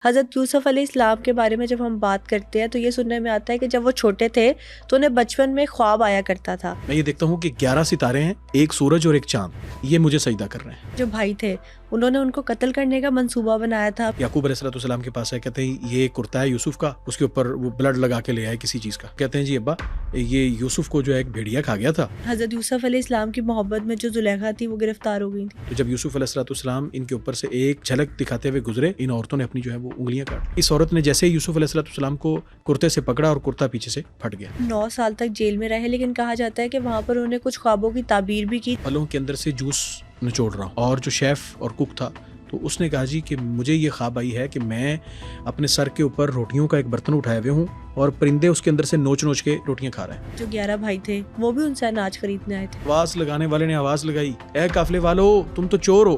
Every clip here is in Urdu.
حضرت یوسف علیہ السلام کے بارے میں جب ہم بات کرتے ہیں تو یہ سننے میں آتا ہے کہ جب وہ چھوٹے تھے تو انہیں بچپن میں خواب آیا کرتا تھا. میں یہ دیکھتا ہوں کہ 11 ستارے ہیں، ایک سورج اور ایک چاند، یہ مجھے سجدہ کر رہے ہیں. جو بھائی تھے انہوں نے ان کو قتل کرنے کا منصوبہ بنایا تھا. یعقوب علیہ السلام کے پاس ہے، کہتے ہیں یہ کرتا ہے یوسف کا، اس کے اوپر وہ بلڈ لگا کے لے آئے کسی چیز کا. کہتے ہیں جی ابا یہ یوسف کو جو ہے ایک بھیڑیا کھا گیا تھا. حضرت یوسف علیہ السلام کی محبت میں جو زلیخا تھی وہ گرفتار ہو گئی تھی. تو جب یوسف علیہ السلام ان کے اوپر سے ایک جھلک دکھاتے ہوئے گزرے، ان عورتوں نے اپنی جو ہے وہ انگلیاں کاٹ. اس عورت نے جیسے یوسف علیہ السلام کو کرتے سے پکڑا اور کرتا پیچھے سے پھٹ گیا. 9 سال تک جیل میں رہے، لیکن کہا جاتا ہے کہ وہاں پر انہیں کچھ خوابوں کی تعبیر بھی کی. پھلوں کے اندر سے جوس نچوڑ رہا ہوں، اور جو شیف اور کوک تھا تو اس نے کہا جی کہ مجھے یہ خواب آئی ہے کہ میں اپنے سر کے اوپر روٹیوں کا ایک برتن اٹھائے ہوئے ہوں اور پرندے اس کے اندر سے نوچ نوچ کے روٹیاں کھا رہے ہیں. جو 11 بھائی تھے وہ بھی ان سے اناج خریدنے آئے تھے. آواز لگانے والے نے آواز لگائی، اے قافلے والو تم تو چور ہو.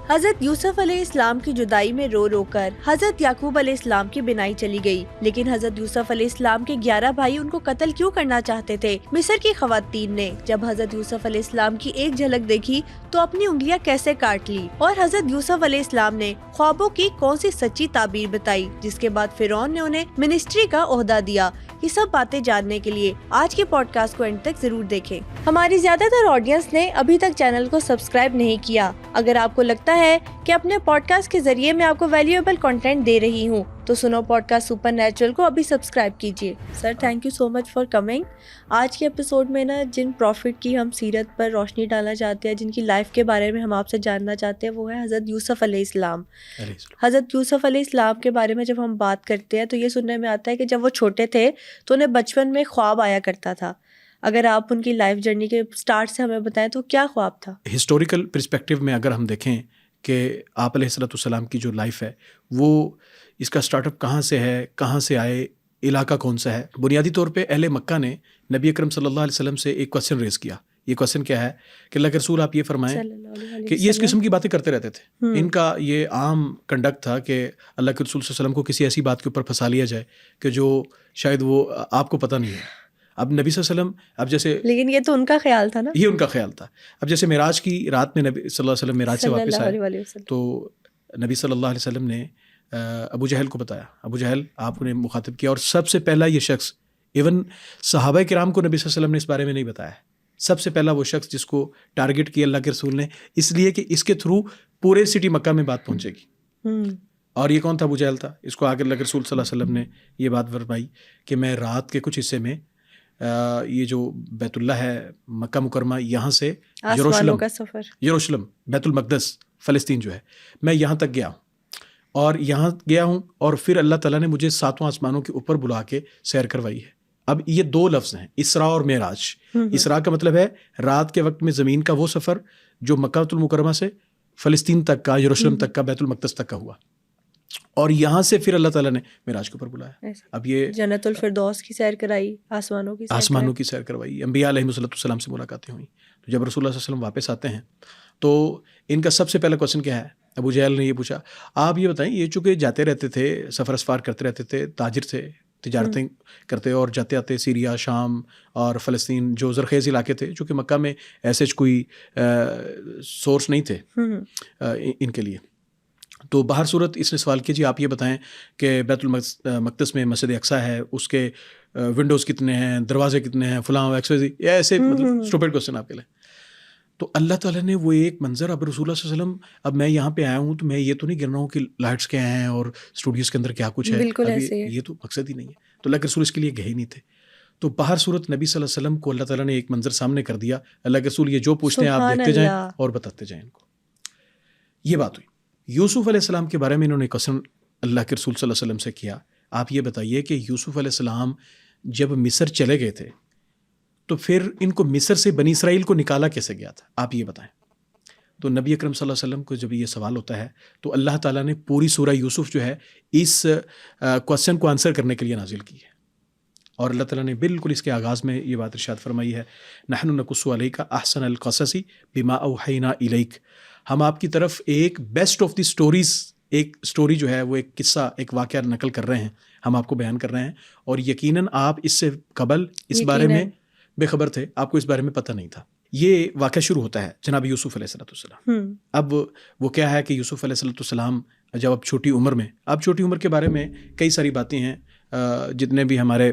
حضرت یوسف علیہ السلام کی جدائی میں رو رو کر حضرت یعقوب علیہ السلام کی بینائی چلی گئی، لیکن حضرت یوسف علیہ السلام کے 11 بھائی ان کو قتل کیوں کرنا چاہتے تھے؟ مصر کی خواتین نے جب حضرت یوسف علیہ السلام کی ایک جھلک دیکھی تو اپنی انگلیاں کیسے کاٹ لی، اور حضرت یوسف علیہ السلام نے خوابوں کی کون سی سچی تعبیر بتائی جس کے بعد فرعون نے انہیں منسٹری کا عہدہ دیا. یہ سب باتیں جاننے کے لیے آج کے پوڈ کاسٹ کو اینڈ تک ضرور دیکھیں. ہماری زیادہ تر آڈینس نے ابھی تک چینل کو سبسکرائب نہیں کیا. اگر آپ کو لگتا ہے کہ اپنے پوڈ کاسٹ کے ذریعے میں آپ کو ویلیویبل کنٹینٹ دے رہی ہوں تو سنو پوڈ کاسٹ سپر نیچرل کو ابھی سبسکرائب کیجیے. Sir thank you so much for coming. آج کے ایپیسوڈ میں جن پروفٹ کی ہم سیرت پر روشنی ڈالنا چاہتے ہیں، جن کی لائف کے بارے میں ہم آپ سے جاننا چاہتے ہیں، وہ ہے حضرت یوسف علیہ السلام. حضرت یوسف علیہ السلام کے بارے میں جب ہم بات کرتے ہیں تو یہ سننے میں آتا ہے کہ جب وہ چھوٹے تھے تو انہیں بچپن میں خواب آیا کرتا تھا. اگر آپ ان کی لائف جرنی کے سٹارٹ سے ہمیں بتائیں تو کیا خواب تھا؟ ہسٹوریکل پرسپیکٹیو میں اگر ہم دیکھیں کہ آپ علیہ السلام کی جو لائف ہے وہ اس کا سٹارٹ اپ کہاں سے ہے، کہاں سے آئے، علاقہ کون سا ہے. بنیادی طور پہ اہل مکہ نے نبی اکرم صلی اللہ علیہ وسلم سے ایک کوسچن ریز کیا. یہ کوسچن کیا ہے کہ اللہ کے رسول آپ یہ فرمائیں کہ یہ اس قسم کی باتیں کرتے رہتے تھے. ان کا یہ عام کنڈکٹ تھا کہ اللہ کے رسول صلی اللہ علیہ وسلم کو کسی ایسی بات کے اوپر پھنسا لیا جائے کہ جو شاید وہ آپ کو پتہ نہیں ہے. اب نبی صلی اللہ علیہ وسلم اب جیسے، لیکن یہ تو ان کا خیال تھا نا، یہ ان کا خیال تھا. اب جیسے معراج کی رات میں نبی صلی اللہ علیہ وسلم معراج سے واپس آئے تو نبی صلی اللہ علیہ وسلم نے ابو جہل کو بتایا. ابو جہل آپ نے مخاطب کیا، اور سب سے پہلا یہ شخص، ایون صحابہ کرام کو نبی صلی اللہ علیہ وسلم نے اس بارے میں نہیں بتایا. سب سے پہلا وہ شخص جس کو ٹارگٹ کیا اللہ کے رسول نے، اس لیے کہ اس کے تھرو پورے سٹی مکہ میں بات پہنچے گی. اور یہ کون تھا؟ ابو جہل تھا. اس کو آگے اللہ کے رسول صلی اللہ علیہ وسلم نے یہ بات فرمائی کہ میں رات کے کچھ حصے میں یہ جو بیت اللہ ہے مکہ مکرمہ، یہاں سے یروشلم بیت المقدس فلسطین جو ہے، میں یہاں تک گیا ہوں، اور یہاں گیا ہوں اور پھر اللہ تعالیٰ نے مجھے 7 آسمانوں کے اوپر بلا کے سیر کروائی ہے. اب یہ 2 لفظ ہیں، اسراء اور معراج. اسراء کا مطلب ہے رات کے وقت میں زمین کا وہ سفر جو مکہ المکرمہ سے فلسطین تک کا، یروشلم تک کا، بیت المقدس تک کا ہوا، اور یہاں سے پھر اللہ تعالیٰ نے معراج کے اوپر بلایا. اب یہ جنت الفردوس کی سیر کرائی، آسمانوں کی سیر کروائی، انبیاء علیہ السلام سے ملاقاتیں ہوئیں. تو جب رسول اللہ صلی اللہ علیہ وسلم واپس آتے ہیں تو ان کا سب سے پہلا کوسچن کیا ہے؟ ابو جہل نے یہ پوچھا، آپ یہ بتائیں، یہ چونکہ جاتے رہتے تھے، سفر اسفار کرتے رہتے تھے، تاجر تھے، تجارتیں کرتے، اور جاتے آتے سیریا، شام اور فلسطین جو زرخیز علاقے تھے، چونکہ مکہ میں ایسے کوئی سورس نہیں تھے ان کے لیے. تو باہر صورت اس نے سوال کیا، جی آپ یہ بتائیں کہ بیت المقدس میں مسجد اقصیٰ ہے، اس کے ونڈوز کتنے ہیں، دروازے کتنے ہیں، فلاں یا ایسے مطلب اسٹوپڈ کوسچن آپ کے لیں. تو اللہ تعالیٰ نے وہ ایک منظر، اب رسول اللہ صلی اللہ علیہ وسلم، اب میں یہاں پہ آیا ہوں تو میں یہ تو نہیں گر رہا ہوں کہ لائٹس کیا ہیں اور اسٹوڈیوز کے اندر کیا کچھ ہے، یہ تو مقصد ہی نہیں ہے. تو اللہ کے رسول اس کے لیے گئے ہی نہیں تھے. تو باہر صورت نبی صلی اللہ علیہ وسلم کو اللہ تعالیٰ نے ایک منظر سامنے کر دیا، اللہ کے رسول یہ جو پوچھتے ہیں آپ دیکھتے جائیں اور بتاتے جائیں ان کو. یہ بات ہوئی. یوسف علیہ السلام کے بارے میں انہوں نے کوسچن اللہ کے رسول صلی اللہ علیہ وسلم سے کیا، آپ یہ بتائیے کہ یوسف علیہ السلام جب مصر چلے گئے تھے تو پھر ان کو مصر سے بنی اسرائیل کو نکالا کیسے گیا تھا، آپ یہ بتائیں. تو نبی اکرم صلی اللہ علیہ وسلم کو جب یہ سوال ہوتا ہے تو اللہ تعالیٰ نے پوری سورہ یوسف جو ہے اس کوسچن کو آنسر کرنے کے لیے نازل کی ہے. اور اللہ تعالیٰ نے بالکل اس کے آغاز میں یہ بات ارشاد فرمائی ہے، نحن نقص علیک احسن القصص بما اوحینا الیک. ہم آپ کی طرف ایک بیسٹ آف دی سٹوریز، ایک سٹوری جو ہے وہ ایک قصہ، ایک واقعہ نقل کر رہے ہیں، ہم آپ کو بیان کر رہے ہیں. اور یقیناً آپ اس سے قبل اس بارے میں بے خبر تھے، آپ کو اس بارے میں پتہ نہیں تھا. یہ واقعہ شروع ہوتا ہے جناب یوسف علیہ السلام. اب وہ کیا ہے کہ یوسف علیہ السلام جب اب چھوٹی عمر میں، اب چھوٹی عمر کے بارے میں کئی ساری باتیں ہیں، جتنے بھی ہمارے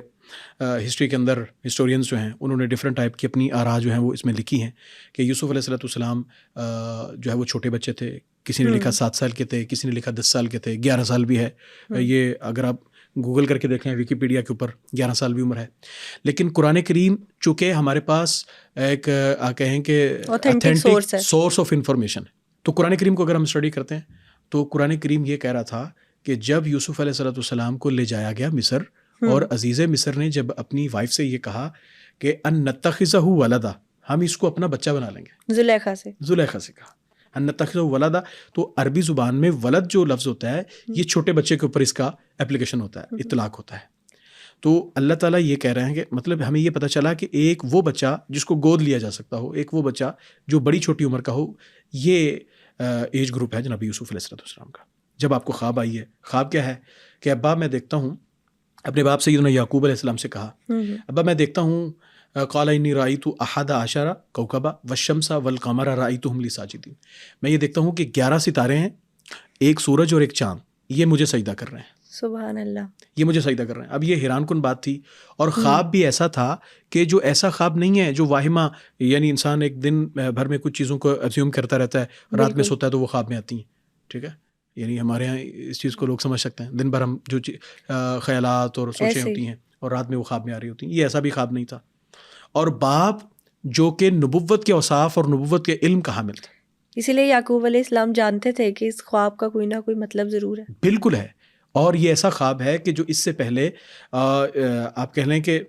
ہسٹری کے اندر ہسٹورینز جو ہیں انہوں نے ڈفرینٹ ٹائپ کی اپنی آراء جو ہیں وہ اس میں لکھی ہیں کہ یوسف علیہ السلام جو ہے وہ چھوٹے بچے تھے. کسی نے لکھا 7 سال کے تھے، کسی نے لکھا 10 سال کے تھے، 11 سال بھی ہے. یہ اگر آپ گوگل کر کے دیکھیں ویکیپیڈیا کے اوپر 11 سال بھی عمر ہے. لیکن قرآن کریم چونکہ ہمارے پاس ایک کہیں کہ Authentic سورس آف انفارمیشن ہے، تو قرآن کریم کو اگر ہم اسٹڈی کرتے ہیں تو قرآن کریم یہ کہہ رہا تھا کہ جب یوسف علیہ السلام کو لے جایا گیا مصر، اور عزیز مصر نے جب اپنی وائف سے یہ کہا کہ ان نتخذہ ولدا، ہم اس کو اپنا بچہ بنا لیں گے، زلیخا سے کہا ان نتخذہ ولدا. تو عربی زبان میں ولد جو لفظ ہوتا ہے یہ چھوٹے بچے کے اوپر اس کا اپلیکیشن ہوتا ہے، اطلاق ہوتا ہے. تو اللہ تعالیٰ یہ کہہ رہے ہیں کہ مطلب ہمیں یہ پتہ چلا کہ ایک وہ بچہ جس کو گود لیا جا سکتا ہو، ایک وہ بچہ جو بڑی چھوٹی عمر کا ہو، یہ ایج گروپ ہے جناب یوسف علیہ السلام کا. جب آپ کو خواب آئی ہے، خواب کیا ہے کہ ابا میں دیکھتا ہوں، اپنے باپ سیدنا یعقوب علیہ السلام سے کہا ابا میں دیکھتا ہوں قال انی رأیت احد عشر کوکبا والشمس والقمر رأیتهم لی ساجدین، میں یہ دیکھتا ہوں کہ 11 ستارے ہیں، ایک سورج اور ایک چاند، یہ مجھے سجدہ کر رہے ہیں. سبحان اللہ، یہ مجھے سجدہ کر رہے ہیں. اب یہ حیران کن بات تھی، اور خواب بھی ایسا تھا کہ جو ایسا خواب نہیں ہے جو واہمہ، یعنی انسان ایک دن بھر میں کچھ چیزوں کو ایزیوم کرتا رہتا ہے، رات میں سوتا ہے تو وہ خواب میں آتی ہیں. ٹھیک ہے، یعنی ہمارے ہاں اس چیز کو لوگ سمجھ سکتے ہیں، دن بھر ہم جو خیالات اور سوچیں ہوتی ہیں اور رات میں وہ خواب میں آ رہی ہوتی ہیں. یہ ایسا بھی خواب نہیں تھا. اور باپ جو کہ نبوت کے اوصاف اور نبوت کے علم کا حامل تھا، اسی لیے یعقوب علیہ السلام جانتے تھے کہ اس خواب کا کوئی نہ کوئی مطلب ضرور ہے. بالکل ہے. اور یہ ایسا خواب ہے کہ جو اس سے پہلے آپ کہہ لیں کہ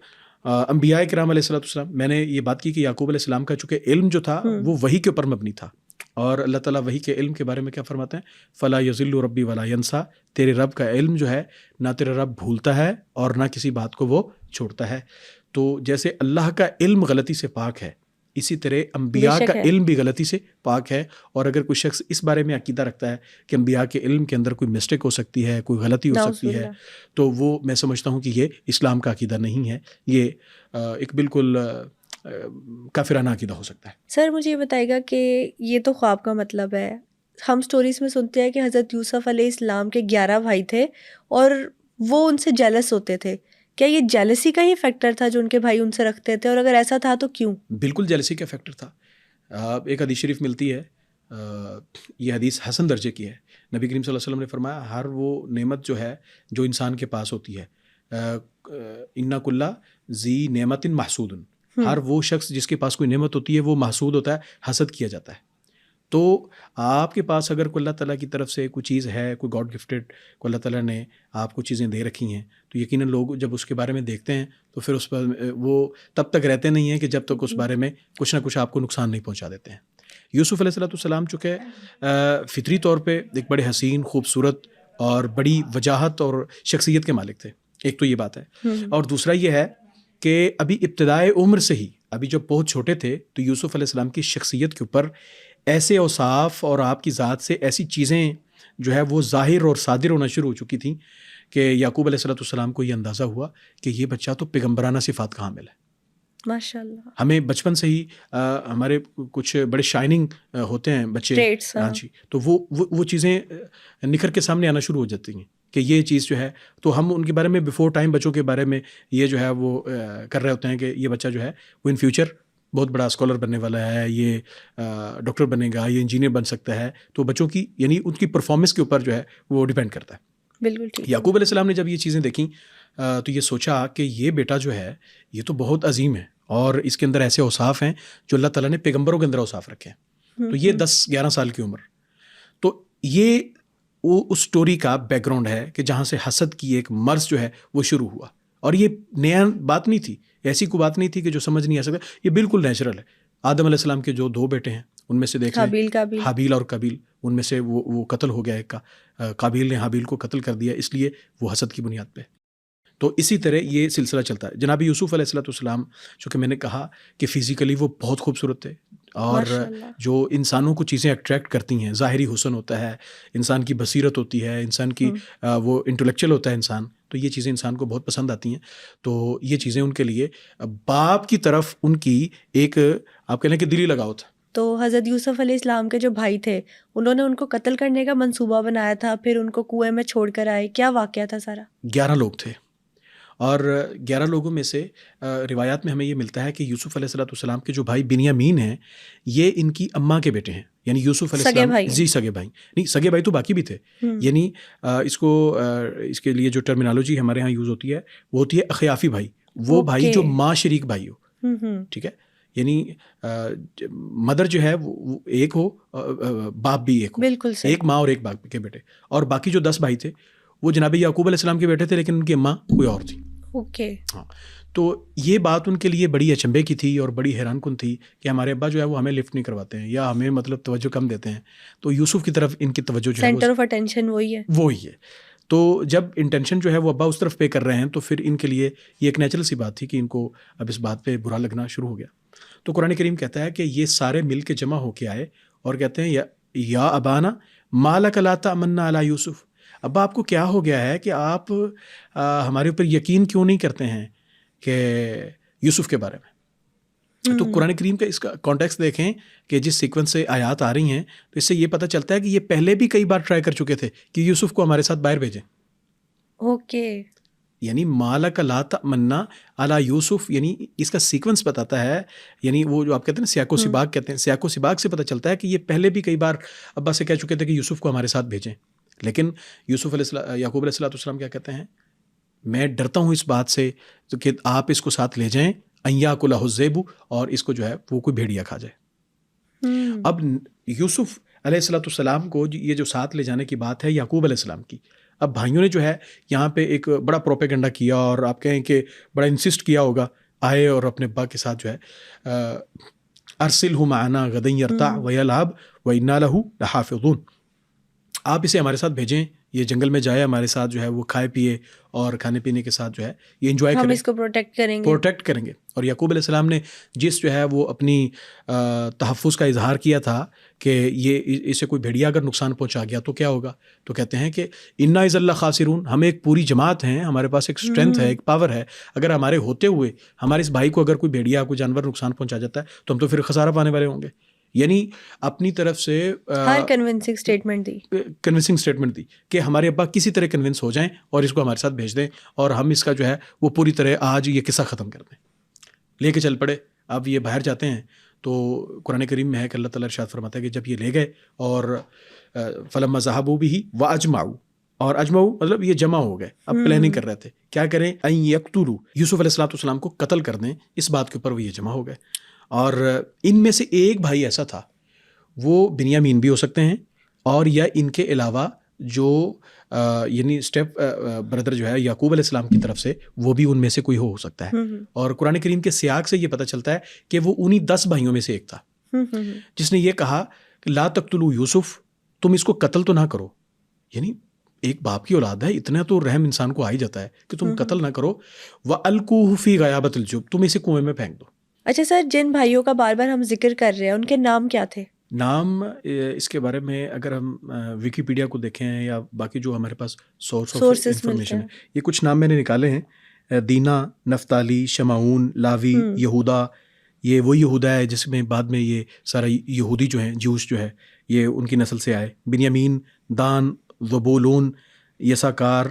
انبیاء کرام علیہ السلام، میں نے یہ بات کی کہ یعقوب علیہ السلام کا چونکہ علم جو تھا وہ وحی کے اوپر مبنی تھا، اور اللہ تعالیٰ وحی کے علم کے بارے میں کیا فرماتے ہیں، فلا یضل ربی ولا ینسا، تیرے رب کا علم جو ہے نہ تیرا رب بھولتا ہے اور نہ کسی بات کو وہ چھوڑتا ہے. تو جیسے اللہ کا علم غلطی سے پاک ہے، اسی طرح انبیاء کا علم بھی غلطی سے پاک ہے. اور اگر کوئی شخص اس بارے میں عقیدہ رکھتا ہے کہ انبیاء کے علم کے اندر کوئی مسٹیک ہو سکتی ہے، کوئی غلطی ہو سکتی ہے، تو وہ میں سمجھتا ہوں کہ یہ اسلام کا عقیدہ نہیں ہے، یہ ایک بالکل کافرانہ عقیدہ ہو سکتا ہے. سر مجھے یہ بتائے گا کہ یہ تو خواب کا مطلب ہے، ہم سٹوریز میں سنتے ہیں کہ حضرت یوسف علیہ السلام کے 11 بھائی تھے اور وہ ان سے جیلس ہوتے تھے. کیا یہ جیلسی کا ہی فیکٹر تھا جو ان کے بھائی ان سے رکھتے تھے، اور اگر ایسا تھا تو کیوں؟ بالکل جیلسی کا فیکٹر تھا. ایک حدیث شریف ملتی ہے، یہ حدیث حسن درجے کی ہے. نبی کریم صلی اللہ علیہ وسلم نے فرمایا ہر وہ نعمت جو ہے جو انسان کے پاس ہوتی ہے، ان کل ذی نعمت محسود، ہر وہ شخص جس کے پاس کوئی نعمت ہوتی ہے وہ محسود ہوتا ہے، حسد کیا جاتا ہے. تو آپ کے پاس اگر کوئی اللہ تعالیٰ کی طرف سے کوئی چیز ہے، کوئی گاڈ گفٹیڈ، کوئی اللہ تعالیٰ نے آپ کو چیزیں دے رکھی ہیں، تو یقیناً لوگ جب اس کے بارے میں دیکھتے ہیں تو پھر اس پر وہ تب تک رہتے نہیں ہیں کہ جب تک اس بارے میں کچھ نہ کچھ آپ کو نقصان نہیں پہنچا دیتے ہیں. یوسف علیہ السلام چونکہ فطری طور پہ ایک بڑے حسین، خوبصورت اور بڑی وجاہت اور شخصیت کے مالک تھے. ایک تو یہ بات ہے، اور دوسرا یہ ہے کہ ابھی ابتدائے عمر سے ہی، ابھی جب بہت چھوٹے تھے تو یوسف علیہ السلام کی شخصیت کے اوپر ایسے اوصاف اور آپ کی ذات سے ایسی چیزیں جو ہے وہ ظاہر اور صادر ہونا شروع ہو چکی تھیں کہ یعقوب علیہ السلام کو یہ اندازہ ہوا کہ یہ بچہ تو پیغمبرانہ صفات کا حامل ہے. ماشاء اللہ. ہمیں بچپن سے ہی ہمارے کچھ بڑے شائننگ ہوتے ہیں بچے، ہاں جی، تو وہ چیزیں نکھر کے سامنے آنا شروع ہو جاتی ہیں کہ یہ چیز جو ہے، تو ہم ان کے بارے میں بیفور ٹائم بچوں کے بارے میں یہ جو ہے وہ کر رہے ہوتے ہیں کہ یہ بچہ جو ہے وہ ان فیوچر بہت بڑا اسکالر بننے والا ہے، یہ ڈاکٹر بنے گا، یہ انجینئر بن سکتا ہے. تو بچوں کی یعنی ان کی پرفارمنس کے اوپر جو ہے وہ ڈیپینڈ کرتا ہے. بالکل ٹھیک. یعقوب علیہ السلام نے جب یہ چیزیں دیکھیں تو یہ سوچا کہ یہ بیٹا جو ہے یہ تو بہت عظیم ہے، اور اس کے اندر ایسے اوصاف ہیں جو اللہ تعالیٰ نے پیغمبروں کے اندر اوصاف رکھے ہیں. تو یہ 10-11 سال کی عمر، تو یہ وہ اس سٹوری کا بیک گراؤنڈ ہے کہ جہاں سے حسد کی ایک مرض جو ہے وہ شروع ہوا. اور یہ نیا بات نہیں تھی، ایسی کوئی بات نہیں تھی کہ جو سمجھ نہیں آ سکتا، یہ بالکل نیچرل ہے. آدم علیہ السلام کے جو 2 بیٹے ہیں ان میں سے دیکھ لیں، حابیل اور قابیل، ان میں سے وہ قتل ہو گیا ایک کا، قابیل نے حابیل کو قتل کر دیا، اس لیے وہ حسد کی بنیاد پہ. تو اسی طرح یہ سلسلہ چلتا ہے. جناب یوسف علیہ السلام، چونکہ میں نے کہا کہ فزیکلی وہ بہت خوبصورت تھے، اور ماشاءاللہ۔ جو انسانوں کو چیزیں اٹریکٹ کرتی ہیں، ظاہری حسن ہوتا ہے، انسان کی بصیرت ہوتی ہے، انسان کی وہ انٹلیکچوئل ہوتا ہے انسان، تو یہ چیزیں انسان کو بہت پسند آتی ہیں. تو یہ چیزیں ان کے لیے باپ کی طرف ان کی ایک آپ کہہ لیں کہ دلی لگاؤ تھا. تو حضرت یوسف علیہ السلام کے جو بھائی تھے انہوں نے ان کو قتل کرنے کا منصوبہ بنایا تھا، پھر ان کو کنویں میں چھوڑ کر آئے، کیا واقعہ تھا سارا؟ 11 لوگ تھے، اور 11 لوگوں میں سے روایات میں ہمیں یہ ملتا ہے کہ یوسف علیہ السلام کے جو بھائی بنیامین ہیں یہ ان کی اماں کے بیٹے ہیں، یعنی یوسف علیہ سگے السلام بھائی جی سگے بھائی نہیں، سگے بھائی تو باقی بھی تھے. یعنی اس کے لیے جو ٹرمینالوجی ہمارے ہاں یوز ہوتی ہے وہ ہوتی ہے اخیافی بھائی، وہ بھائی جو ماں شریک بھائی ہو. ٹھیک ہے، یعنی مدر جو ہے وہ ایک ہو، باپ بھی ایک ہو، بالکل صحیح، ایک ماں اور ایک باپ کے بیٹے. اور باقی جو 10 بھائی تھے وہ جناب یعقوب علیہ السلام کے بیٹے تھے، لیکن ان کی اماں کوئی اور تھی. اوکے. ہاں، تو یہ بات ان کے لیے بڑی اچنبے کی تھی اور بڑی حیران کن تھی کہ ہمارے ابا جو ہے وہ ہمیں لفٹ نہیں کرواتے ہیں یا ہمیں مطلب توجہ کم دیتے ہیں. تو یوسف کی طرف ان کی توجہ جو ہے سینٹر آف اٹینشن وہی ہے. تو جب انٹینشن جو ہے وہ ابا اس طرف پے کر رہے ہیں تو پھر ان کے لیے یہ ایک نیچرل سی بات تھی کہ ان کو اب اس بات پہ برا لگنا شروع ہو گیا. تو قرآن کریم کہتا ہے کہ یہ سارے مل کے جمع ہو کے آئے اور کہتے ہیں یا ابانا ما لک لا تأمنا علی یوسف، ابا آپ کو کیا ہو گیا ہے کہ آپ ہمارے اوپر یقین کیوں نہیں کرتے ہیں کہ یوسف کے بارے میں. تو قرآن کریم کا اس کا کانٹیکس دیکھیں کہ جس سیکوینس سے آیات آ رہی ہیں تو اس سے یہ پتہ چلتا ہے کہ یہ پہلے بھی کئی بار ٹرائی کر چکے تھے کہ یوسف کو ہمارے ساتھ باہر بھیجیں. اوکے. یعنی مالک لا تأمنا علی یوسف، یعنی اس کا سیکوینس بتاتا ہے، یعنی وہ جو آپ کہتے ہیں نا سیاق و سباق کہتے ہیں، سیاق و سباق سے پتہ چلتا ہے کہ یہ پہلے بھی کئی بار ابا سے کہہ چکے تھے کہ یوسف کو ہمارے ساتھ بھیجیں. لیکن یعقوب علیہ السلام کیا کہتے ہیں، میں ڈرتا ہوں اس بات سے کہ آپ اس کو ساتھ لے جائیں، ان یاکلہ الذئب، اور اس کو جو ہے وہ کوئی بھیڑیا کھا جائے. اب یوسف علیہ السلام کو یہ جو ساتھ لے جانے کی بات ہے یعقوب علیہ السلام کی، اب بھائیوں نے جو ہے یہاں پہ ایک بڑا پروپیگنڈا کیا اور آپ کہیں کہ بڑا انسسٹ کیا ہوگا، آئے اور اپنے ابا کے ساتھ جو ہے ارسلہ معنا غدا یرتع ویلعب وانا لہ لحافظون، آپ اسے ہمارے ساتھ بھیجیں، یہ جنگل میں جائے، ہمارے ساتھ جو ہے وہ کھائے پیے اور کھانے پینے کے ساتھ جو ہے یہ انجوائے کریں، ہم اس کو پروٹیکٹ کریں گے. اور یعقوب علیہ السلام نے جس جو ہے وہ اپنی تحفظ کا اظہار کیا تھا کہ یہ اسے کوئی بھیڑیا اگر نقصان پہنچا گیا تو کیا ہوگا، تو کہتے ہیں کہ انا اذا لخاسرون، ہم ایک پوری جماعت ہیں، ہمارے پاس ایک اسٹرینتھ ہے، ایک پاور ہے، اگر ہمارے ہوتے ہوئے ہمارے اس بھائی کو اگر کوئی بھیڑیا کوئی جانور نقصان پہنچا جاتا ہے تو ہم تو پھر خسارہ پانے والے ہوں گے. یعنی اپنی طرف سے کنونسنگ اسٹیٹمنٹ دی کہ ہمارے ابا کسی طرح کنونس ہو جائیں اور اس کو ہمارے ساتھ بھیج دیں اور ہم اس کا جو ہے وہ پوری طرح آج یہ قصہ ختم کر دیں. لے کے چل پڑے. اب یہ باہر جاتے ہیں تو قرآن کریم میں ہے کہ اللہ تعالیٰ ارشاد فرماتا ہے کہ جب یہ لے گئے اور فلما ذهبوا به واجمعوا، اور اجمعوا مطلب یہ جمع ہو گئے، اب پلاننگ کر رہے تھے کیا کریں، ان یقتلوا یوسف علیہ السلام کو قتل کر دیں، اس بات کے اوپر وہ یہ جمع ہو گئے. اور ان میں سے ایک بھائی ایسا تھا، وہ بنیامین بھی ہو سکتے ہیں اور یا ان کے علاوہ جو یعنی اسٹیپ بردر جو ہے یعقوب علیہ السلام کی طرف سے وہ بھی ان میں سے کوئی ہو سکتا ہے. اور قرآن کریم کے سیاق سے یہ پتہ چلتا ہے کہ وہ انہی 10 بھائیوں میں سے ایک تھا جس نے یہ کہا کہ لا تقتلوا یوسف، تم اس کو قتل تو نہ کرو. یعنی ایک باپ کی اولاد ہے، اتنا تو رحم انسان کو آ ہی جاتا ہے کہ تم قتل نہ کرو. وَأَلْقُوهُ فِي غَيَابَتِ الْجُبِّ، تم اسے کنویں میں پھینک دو. اچھا سر، جن بھائیوں کا بار بار ہم ذکر کر رہے ہیں ان کے نام کیا تھے؟ نام اس کے بارے میں اگر ہم ویکیپیڈیا کو دیکھیں یا باقی جو ہمارے پاس سورس آف انفارمیشن ہے، یہ کچھ نام میں نے نکالے ہیں. دینا، نفتالی، شمعون، لاوی، یہودا، یہ وہی یہودا ہے جس میں بعد میں یہ سارا یہودی جو ہیں جوش جو ہے یہ ان کی نسل سے آئے. بنیامین، دان، زبولون، یساکار،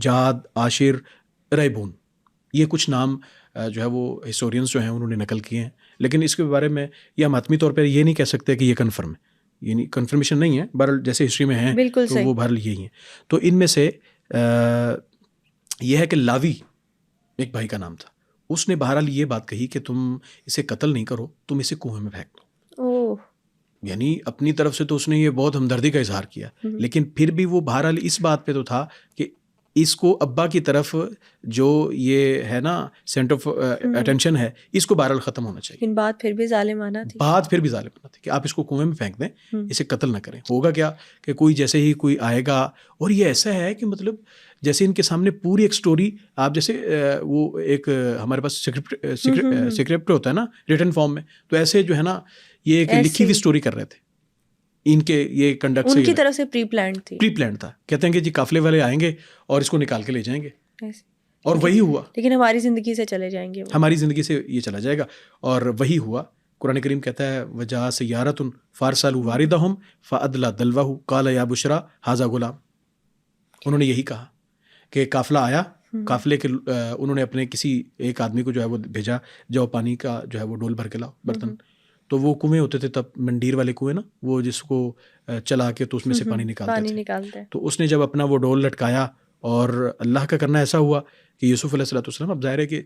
جاد، عاشر، ریبون، یہ کچھ نام جو ہے وہ ہسٹورینز جو ہیں انہوں نے نقل کیے ہیں. لیکن اس کے بارے میں یہ ہم حتمی طور پر یہ نہیں کہہ سکتے کہ یہ کنفرم ہے، یعنی کنفرمیشن نہیں ہے، بہرحال جیسے ہسٹری میں ہیں تو وہ بہرحال یہی ہیں. تو ان میں سے یہ ہے کہ لاوی ایک بھائی کا نام تھا، اس نے بہرحال یہ بات کہی کہ تم اسے قتل نہیں کرو، تم اسے کنویں میں پھینک دو. یعنی اپنی طرف سے تو اس نے یہ بہت ہمدردی کا اظہار کیا، لیکن پھر بھی وہ بہرحال اس بات پہ تو تھا کہ اس کو ابا کی طرف جو یہ ہے نا سینٹر آف اٹینشن ہے اس کو بہرحال ختم ہونا چاہیے. لیکن بات پھر بھی ظالمانہ تھی. بات پھر بھی ظالمانہ تھی کہ آپ اس کو کنویں میں پھینک دیں, اسے قتل نہ کریں. ہوگا کیا کہ کوئی جیسے ہی کوئی آئے گا, اور یہ ایسا ہے کہ مطلب جیسے ان کے سامنے پوری ایک سٹوری, آپ جیسے وہ ایک ہمارے پاس سکرپٹ ہوتا ہے نا ریٹن فارم میں, تو ایسے جو ہے نا یہ ایک لکھی ہوئی سٹوری کر رہے تھے. ان کے یہ کنڈکٹ ان کی طرف سے پری پلانڈ تھا. کہتے ہیں کہ جی قافلے والے آئیں گے اور اس کو نکال کے لے جائیں گے, اور وہی ہوا. لیکن ہماری زندگی سے چلے جائیں گے, ہماری زندگی سے یہ چلا جائے گا, اور وہی ہوا. قرآن کریم کہتا ہے وجاء سیارۃ فارسلوا واردہم فادلی دلوہ قال یا بشریٰ ھذا غلام. انہوں نے یہی کہا کہ قافلہ آیا, قافلے کے انہوں نے اپنے کسی ایک آدمی کو جو ہے وہ بھیجا, جاؤ پانی کا جو ہے وہ ڈول بھر کے لاؤ برتن. تو وہ کنویں ہوتے تھے تب, منڈیر والے کنویں نا, وہ جس کو چلا کے تو اس میں سے پانی نکالتے تھے. تو اس نے جب اپنا وہ ڈول لٹکایا, اور اللہ کا کرنا ایسا ہوا کہ یوسف علیہ السلام, اب ظاہر ہے کہ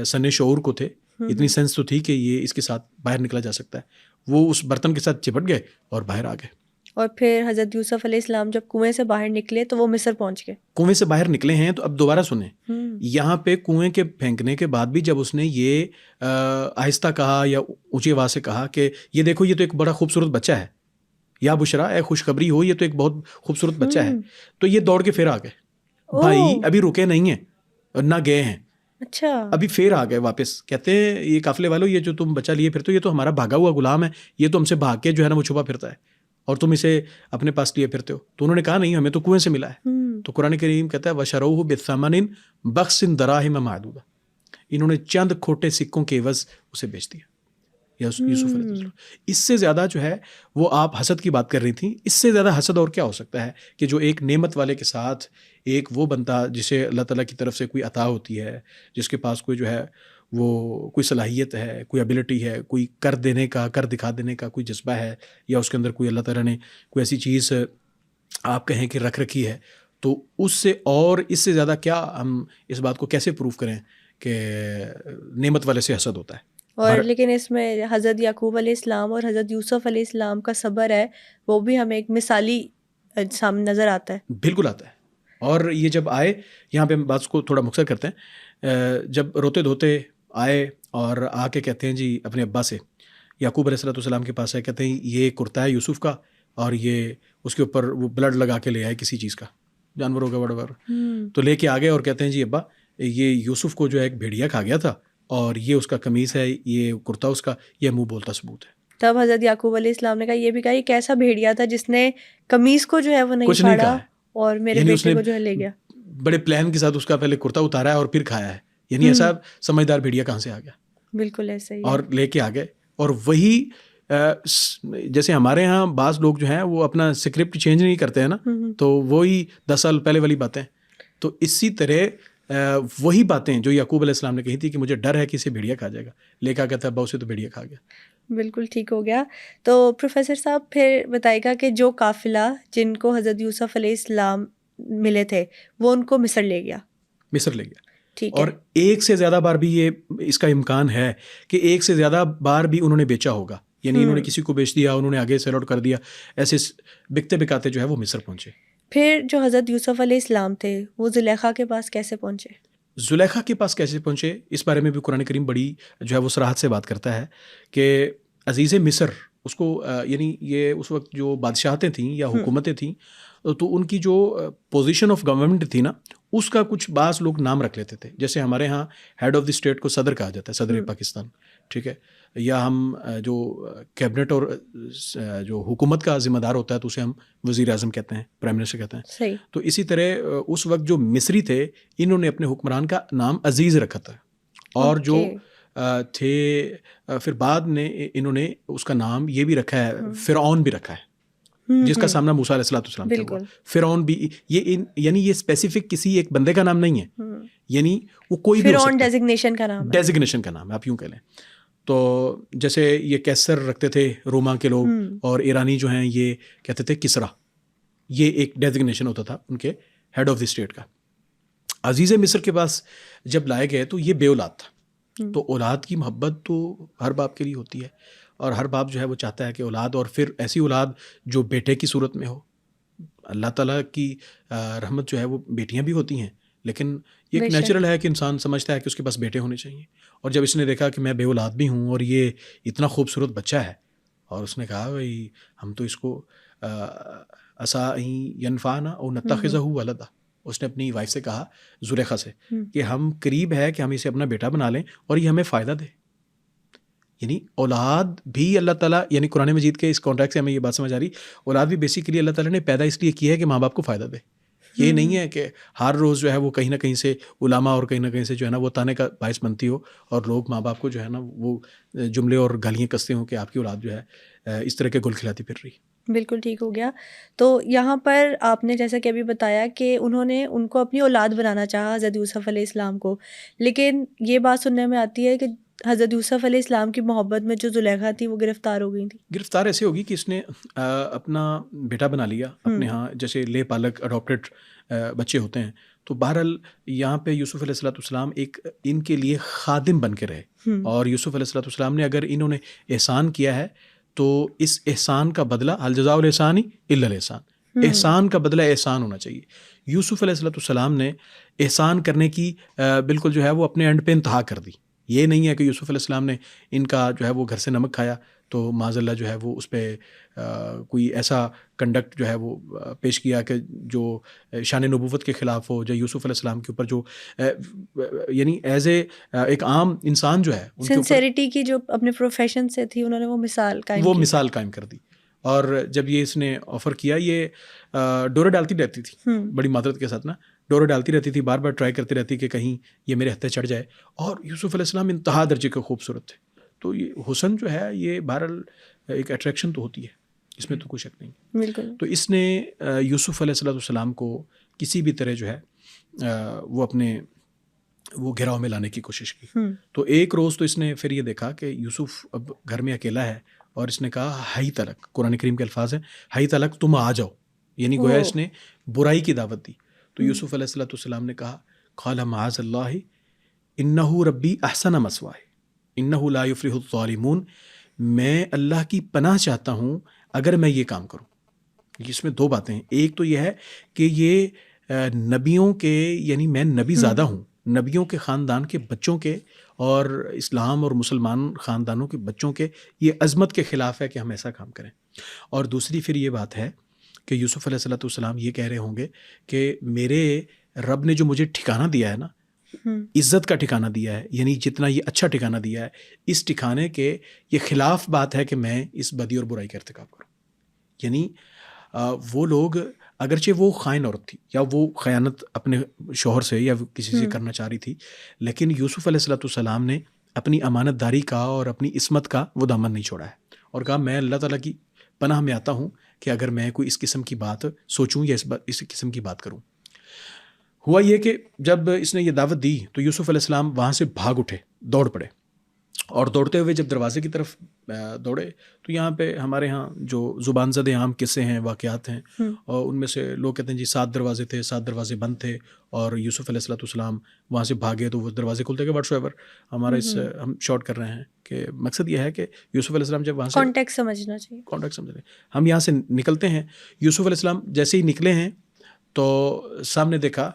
سن شعور کو تھے, اتنی سینس تو تھی کہ یہ اس کے ساتھ باہر نکلا جا سکتا ہے, وہ اس برتن کے ساتھ چپٹ گئے اور باہر آ گئے. اور پھر حضرت یوسف علیہ السلام جب کنویں سے باہر نکلے تو وہ مصر پہنچ گئے. کنویں سے باہر نکلے ہیں تو اب دوبارہ سنیں, یہاں پہ کنویں کے پھینکنے کے بعد بھی جب اس نے یہ آہستہ کہا یا اونچی آواز سے کہا کہ یہ دیکھو یہ تو ایک بڑا خوبصورت بچہ ہے, یا بشریٰ اے خوشخبری ہو, یہ تو ایک بہت خوبصورت بچہ ہے, تو یہ دوڑ کے پھر آ گئے. بھائی ابھی رکے نہیں ہیں اور نہ گئے ہیں, اچھا ابھی پھر آ گئے واپس. کہتے ہیں یہ قافلے والوں, یہ جو تم بچہ لیے پھرتے ہو یہ تو ہمارا بھاگا ہوا غلام ہے, یہ تو ہم سے بھاگ کے جو ہے نا وہ چھپا پھرتا ہے, اور تم اسے اپنے پاس لیے پھرتے ہو. تو انہوں نے کہا نہیں, ہمیں تو کنویں سے ملا ہے. تو قرآن کریم کہتا ہے وَشَرَوْهُ بِثَمَنٍ بَخْسٍ دَرَاهِمَ مَعْدُودَةٍ, انہوں نے چند کھوٹے سکوں کے عوض اسے بیچ دیا. یوسف علیہ السلام. اس سے زیادہ جو ہے وہ آپ حسد کی بات کر رہی تھیں, اس سے زیادہ حسد اور کیا ہو سکتا ہے کہ جو ایک نعمت والے کے ساتھ ایک وہ بندہ جسے اللہ تعالیٰ کی طرف سے کوئی عطا ہوتی ہے, جس کے پاس کوئی جو ہے وہ کوئی صلاحیت ہے, کوئی ایبلٹی ہے, کوئی کر دینے کا, کر دکھا دینے کا کوئی جذبہ ہے, یا اس کے اندر کوئی اللہ تعالیٰ نے کوئی ایسی چیز آپ کہیں کہ رکھ رکھی ہے, تو اس سے اور اس سے زیادہ کیا ہم اس بات کو کیسے پروف کریں کہ نعمت والے سے حسد ہوتا ہے. اور لیکن اس میں حضرت یعقوب علیہ السلام اور حضرت یوسف علیہ السلام کا صبر ہے, وہ بھی ہمیں ایک مثالی سامنے نظر آتا ہے. بالکل آتا ہے. اور یہ جب آئے, یہاں پہ ہم بات کو تھوڑا مختصر کرتے ہیں, جب روتے دھوتے آئے اور آ کے کہتے ہیں جی اپنے ابا سے, یعقوب علیہ السلام کے پاس آئے, کہتے ہیں یہ کرتا ہے یوسف کا, اور یہ اس کے اوپر وہ بلڈ لگا کے لے آئے کسی چیز کا, جانور ہوگا وڑور, تو لے کے آ گئے اور کہتے ہیں جی ابا یہ یوسف کو جو ہے ایک بھیڑیا کھا گیا تھا, اور یہ اس کا قمیص ہے, یہ کرتا اس کا, یہ منہ بولتا ثبوت ہے. تب حضرت یعقوب علیہ السلام نے کہا, یہ بھی کہا یہ کیسا بھیڑیا تھا جس نے قمیص کو جو ہے وہ نہیں پھاڑا اور میرے بیٹے کو جو ہے لے گیا. بڑے پلان کے ساتھ اس کا پہلے کرتا اتارا ہے اور پھر کھایا ہے, یعنی ایسا سمجھدار بھیڑیا کہاں سے آ گیا. بالکل ایسا ہی, اور لے کے آ گئے. اور وہی جیسے ہمارے ہاں بعض لوگ جو ہیں وہ اپنا اسکرپٹ چینج نہیں کرتے ہیں نا, تو وہی 10 سال پہلے والی باتیں. تو اسی طرح وہی باتیں جو یعقوب علیہ السلام نے کہی تھی کہ مجھے ڈر ہے کہ اسے بھیڑیا کھا جائے گا, لے کے آ گیا تھا ابا اسے, تو بھیڑیا کھا گیا. بالکل ٹھیک ہو گیا. تو پروفیسر صاحب پھر بتائے گا کہ جو قافلہ جن کو حضرت یوسف علیہ السلام ملے تھے وہ ان کو مصر لے گیا. مصر لے گیا. اور ایک سے زیادہ بار بھی یہ اس کا امکان ہے کہ ایک سے زیادہ بار بھی انہوں نے بیچا ہوگا, یعنی انہوں نے کسی کو بیچ دیا, انہوں نے آگے سیل آؤٹ کر دیا, ایسے بکتے بکاتے جو ہے وہ مصر پہنچے. پھر جو حضرت یوسف علیہ السلام تھے وہ زلیخا کے پاس کیسے پہنچے؟ زلیخا کے پاس کیسے پہنچے اس بارے میں بھی قرآن کریم بڑی جو ہے وہ صراحت سے بات کرتا ہے کہ عزیز مصر, اس کو یعنی یہ اس وقت جو بادشاہتیں تھیں یا حکومتیں تھیں, تو ان کی جو پوزیشن آف گورنمنٹ تھی نا, اس کا کچھ بعض لوگ نام رکھ لیتے تھے. جیسے ہمارے ہاں ہیڈ آف دی اسٹیٹ کو صدر کہا جاتا ہے, صدر پاکستان, ٹھیک ہے, یا ہم جو کیبنٹ اور جو حکومت کا ذمہ دار ہوتا ہے تو اسے ہم وزیر اعظم کہتے ہیں, پرائم منسٹر کہتے ہیں. صحیح. تو اسی طرح اس وقت جو مصری تھے انہوں نے اپنے حکمران کا نام عزیز رکھا تھا, اور جو تھے پھر بعد نے انہوں نے اس کا نام یہ بھی رکھا ہے, فرعون بھی رکھا ہے, جس کا سامنا موسیٰ علیہ السلام سے ہوا. فرعون بھی یہ یعنی یہ اسپیسیفک کسی ایک بندے کا نام نہیں ہے, یعنی وہ کوئی بھی فرعون ڈیزگنیشن کا نام ہے, ڈیزگنیشن کا نام ہے, آپ یوں کہہ لیں. تو جیسے یہ کیسر رکھتے تھے روما کے لوگ, اور ایرانی جو ہیں یہ کہتے تھے کسرا, یہ ایک ڈیزگنیشن ہوتا تھا ان کے ہیڈ آف دی اسٹیٹ کا. عزیز مصر کے پاس جب لائے گئے تو یہ بے اولاد تھا. تو اولاد کی محبت تو ہر باپ کے لیے ہوتی ہے, اور ہر باپ جو ہے وہ چاہتا ہے کہ اولاد, اور پھر ایسی اولاد جو بیٹے کی صورت میں ہو, اللہ تعالیٰ کی رحمت جو ہے وہ بیٹیاں بھی ہوتی ہیں، لیکن یہ بے ایک شک۔ نیچرل ہے کہ انسان سمجھتا ہے کہ اس کے پاس بیٹے ہونے چاہیے. اور جب اس نے دیکھا کہ میں بے اولاد بھی ہوں اور یہ اتنا خوبصورت بچہ ہے، اور اس نے کہا بھائی ہم تو اس کو عسیٰ ینفعنا او نتخذہ ولدا، اس نے اپنی وائف سے کہا، زلیخا سے، کہ ہم قریب ہے کہ ہم اسے اپنا بیٹا بنا لیں اور یہ ہمیں فائدہ دے. یعنی اولاد بھی اللہ تعالیٰ، یعنی قرآن مجید کے اس کانٹیکٹ سے ہمیں یہ بات سمجھ آ رہی، اولاد بھی بیسیکلی اللہ تعالیٰ نے پیدا اس لیے کی ہے کہ ماں باپ کو فائدہ دے. یہ نہیں ہے کہ ہر روز جو ہے وہ کہیں نہ کہیں سے علماء اور کہیں نہ کہیں سے جو ہے نا وہ تانے کا باعث بنتی ہو اور لوگ ماں باپ کو جو ہے نا وہ جملے اور گالیاں کستے ہوں کہ آپ کی اولاد جو ہے اس طرح کے گل کھلاتی پھر رہی. بالکل ٹھیک ہو گیا. تو یہاں پر آپ نے جیسا کہ ابھی بتایا کہ انہوں نے ان کو اپنی اولاد بنانا چاہا حضرت یوسف علیہ السلام کو، لیکن یہ بات سننے میں آتی ہے کہ حضرت یوسف علیہ السلام کی محبت میں جو زلیخا تھی وہ گرفتار ہو گئی تھی. گرفتار ایسے ہوگی کہ اس نے اپنا بیٹا بنا لیا اپنے ہاں، جیسے لے پالک اڈاپٹیڈ بچے ہوتے ہیں. تو بہرحال یہاں پہ یوسف علیہ السلام ایک ان کے لیے خادم بن کے رہے، اور یوسف علیہ السلام نے اگر انہوں نے احسان کیا ہے تو اس احسان کا بدلہ هل جزاء الاحسان الا الاحسان، احسان کا بدلہ احسان ہونا چاہیے. یوسف علیہ السلام نے احسان کرنے کی بالکل جو ہے وہ اپنے اینڈ پہ انتہا کر دی. یہ نہیں ہے کہ یوسف علیہ السلام نے ان کا جو ہے وہ گھر سے نمک کھایا تو معاذ اللہ جو ہے وہ اس پہ کوئی ایسا کنڈکٹ جو ہے وہ پیش کیا کہ جو شان نبوت کے خلاف ہو، جو یوسف علیہ السلام کے اوپر جو یعنی ایز اے ایک عام انسان جو ہے سنسیریٹی کی جو اپنے پروفیشن سے تھی، انہوں نے وہ مثال قائم کر دی. اور جب یہ اس نے آفر کیا، یہ ڈورے ڈالتی رہتی تھی بڑی معذرت کے ساتھ نا، ڈورے ڈالتی رہتی تھی، بار بار ٹرائی کرتی رہتی کہ کہیں یہ میرے ہتھے چڑھ جائے. اور یوسف علیہ السلام انتہا درجے کے خوبصورت تھے. تو یہ حسن جو ہے یہ بہرحال ایک اٹریکشن تو ہوتی ہے، اس میں تو کوئی شک نہیں. بالکل. تو اس نے یوسف علیہ السلام کو کسی بھی طرح جو ہے وہ اپنے وہ گھیراؤ میں لانے کی کوشش کی. تو ایک روز تو اس نے پھر یہ دیکھا کہ یوسف اب گھر میں اکیلا ہے، اور اس نے کہا ہائی تلک، قرآن کریم کے الفاظ ہیں ہائی تلک، تم آ جاؤ. یعنی گویا اس نے برائی کی دعوت دی. تو یوسف علیہ السلام نے کہا قال معاذ اللہ انہ ربی احسن مثوائے انہ لا یفلح الظالمون، میں اللہ کی پناہ چاہتا ہوں اگر میں یہ کام کروں. اس میں دو باتیں ہیں. ایک تو یہ ہے کہ یہ نبیوں کے، یعنی میں نبی زادہ ہوں، نبیوں کے خاندان کے بچوں کے اور اسلام اور مسلمان خاندانوں کے بچوں کے یہ عظمت کے خلاف ہے کہ ہم ایسا کام کریں. اور دوسری پھر یہ بات ہے کہ یوسف علیہ السلام یہ کہہ رہے ہوں گے کہ میرے رب نے جو مجھے ٹھکانہ دیا ہے نا، عزت کا ٹھکانہ دیا ہے، یعنی جتنا یہ اچھا ٹھکانہ دیا ہے، اس ٹھکانے کے یہ خلاف بات ہے کہ میں اس بدی اور برائی کا ارتکاب کروں. یعنی وہ لوگ اگرچہ وہ خائن عورت تھی یا وہ خیانت اپنے شوہر سے یا کسی سے کرنا چاہ رہی تھی، لیکن یوسف علیہ السلام نے اپنی امانت داری کا اور اپنی عصمت کا وہ دامن نہیں چھوڑا ہے، اور کہا میں اللہ تعالیٰ کی پناہ میں آتا ہوں کہ اگر میں کوئی اس قسم کی بات سوچوں یا اس قسم کی بات کروں. ہوا یہ کہ جب اس نے یہ دعوت دی تو یوسف علیہ السلام وہاں سے بھاگ اٹھے، دوڑ پڑے، اور دوڑتے ہوئے جب دروازے کی طرف دوڑے تو یہاں پہ ہمارے ہاں جو زبان زدہ عام قصے ہیں، واقعات ہیں، اور ان میں سے لوگ کہتے ہیں جی 7 دروازے تھے، 7 دروازے بند تھے، اور یوسف علیہ السلام وہاں سے بھاگے تو وہ دروازے کھلتے گئے. واٹس ایور ہمارا اس ہم شارٹ کر رہے ہیں کہ مقصد یہ ہے کہ یوسف علیہ السلام جب وہاں سے کانٹیکٹ سمجھنا چاہیے، کانٹیکٹ سمجھ رہے ہیں، ہم یہاں سے نکلتے ہیں. یوسف علیہ السلام جیسے ہی نکلے ہیں تو سامنے دیکھا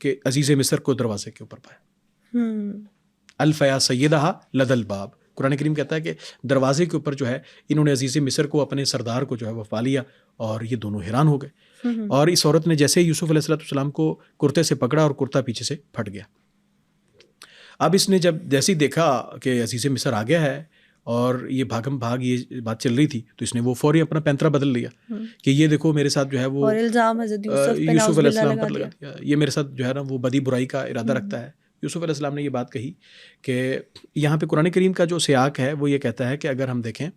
کہ عزیز مصر کو دروازے کے اوپر پایا. الفیا سیدہا لد الباب، قرآن کریم کہتا ہے کہ دروازے کے اوپر جو ہے انہوں نے عزیز مصر کو، اپنے سردار کو جو ہے وہ پا لیا، اور یہ دونوں حیران ہو گئے. اور اس عورت نے جیسے یوسف علیہ السلام کو کرتے سے پکڑا اور کرتا پیچھے سے پھٹ گیا. اب اس نے جب جیسے ہی دیکھا کہ عزیز مصر آ گیا ہے اور یہ بھاگم بھاگ یہ بات چل رہی تھی، تو اس نے وہ فوری اپنا پینترا بدل لیا کہ یہ دیکھو میرے ساتھ جو ہے وہ الزام حضرت یوسف علیہ السلام پر لگا دیا، یہ میرے ساتھ جو ہے نا وہ بدی برائی کا ارادہ رکھتا ہے. یوسف علیہ السلام نے یہ بات کہی کہ یہاں پہ قرآن کریم کا جو سیاق ہے وہ یہ کہتا ہے کہ اگر ہم دیکھیں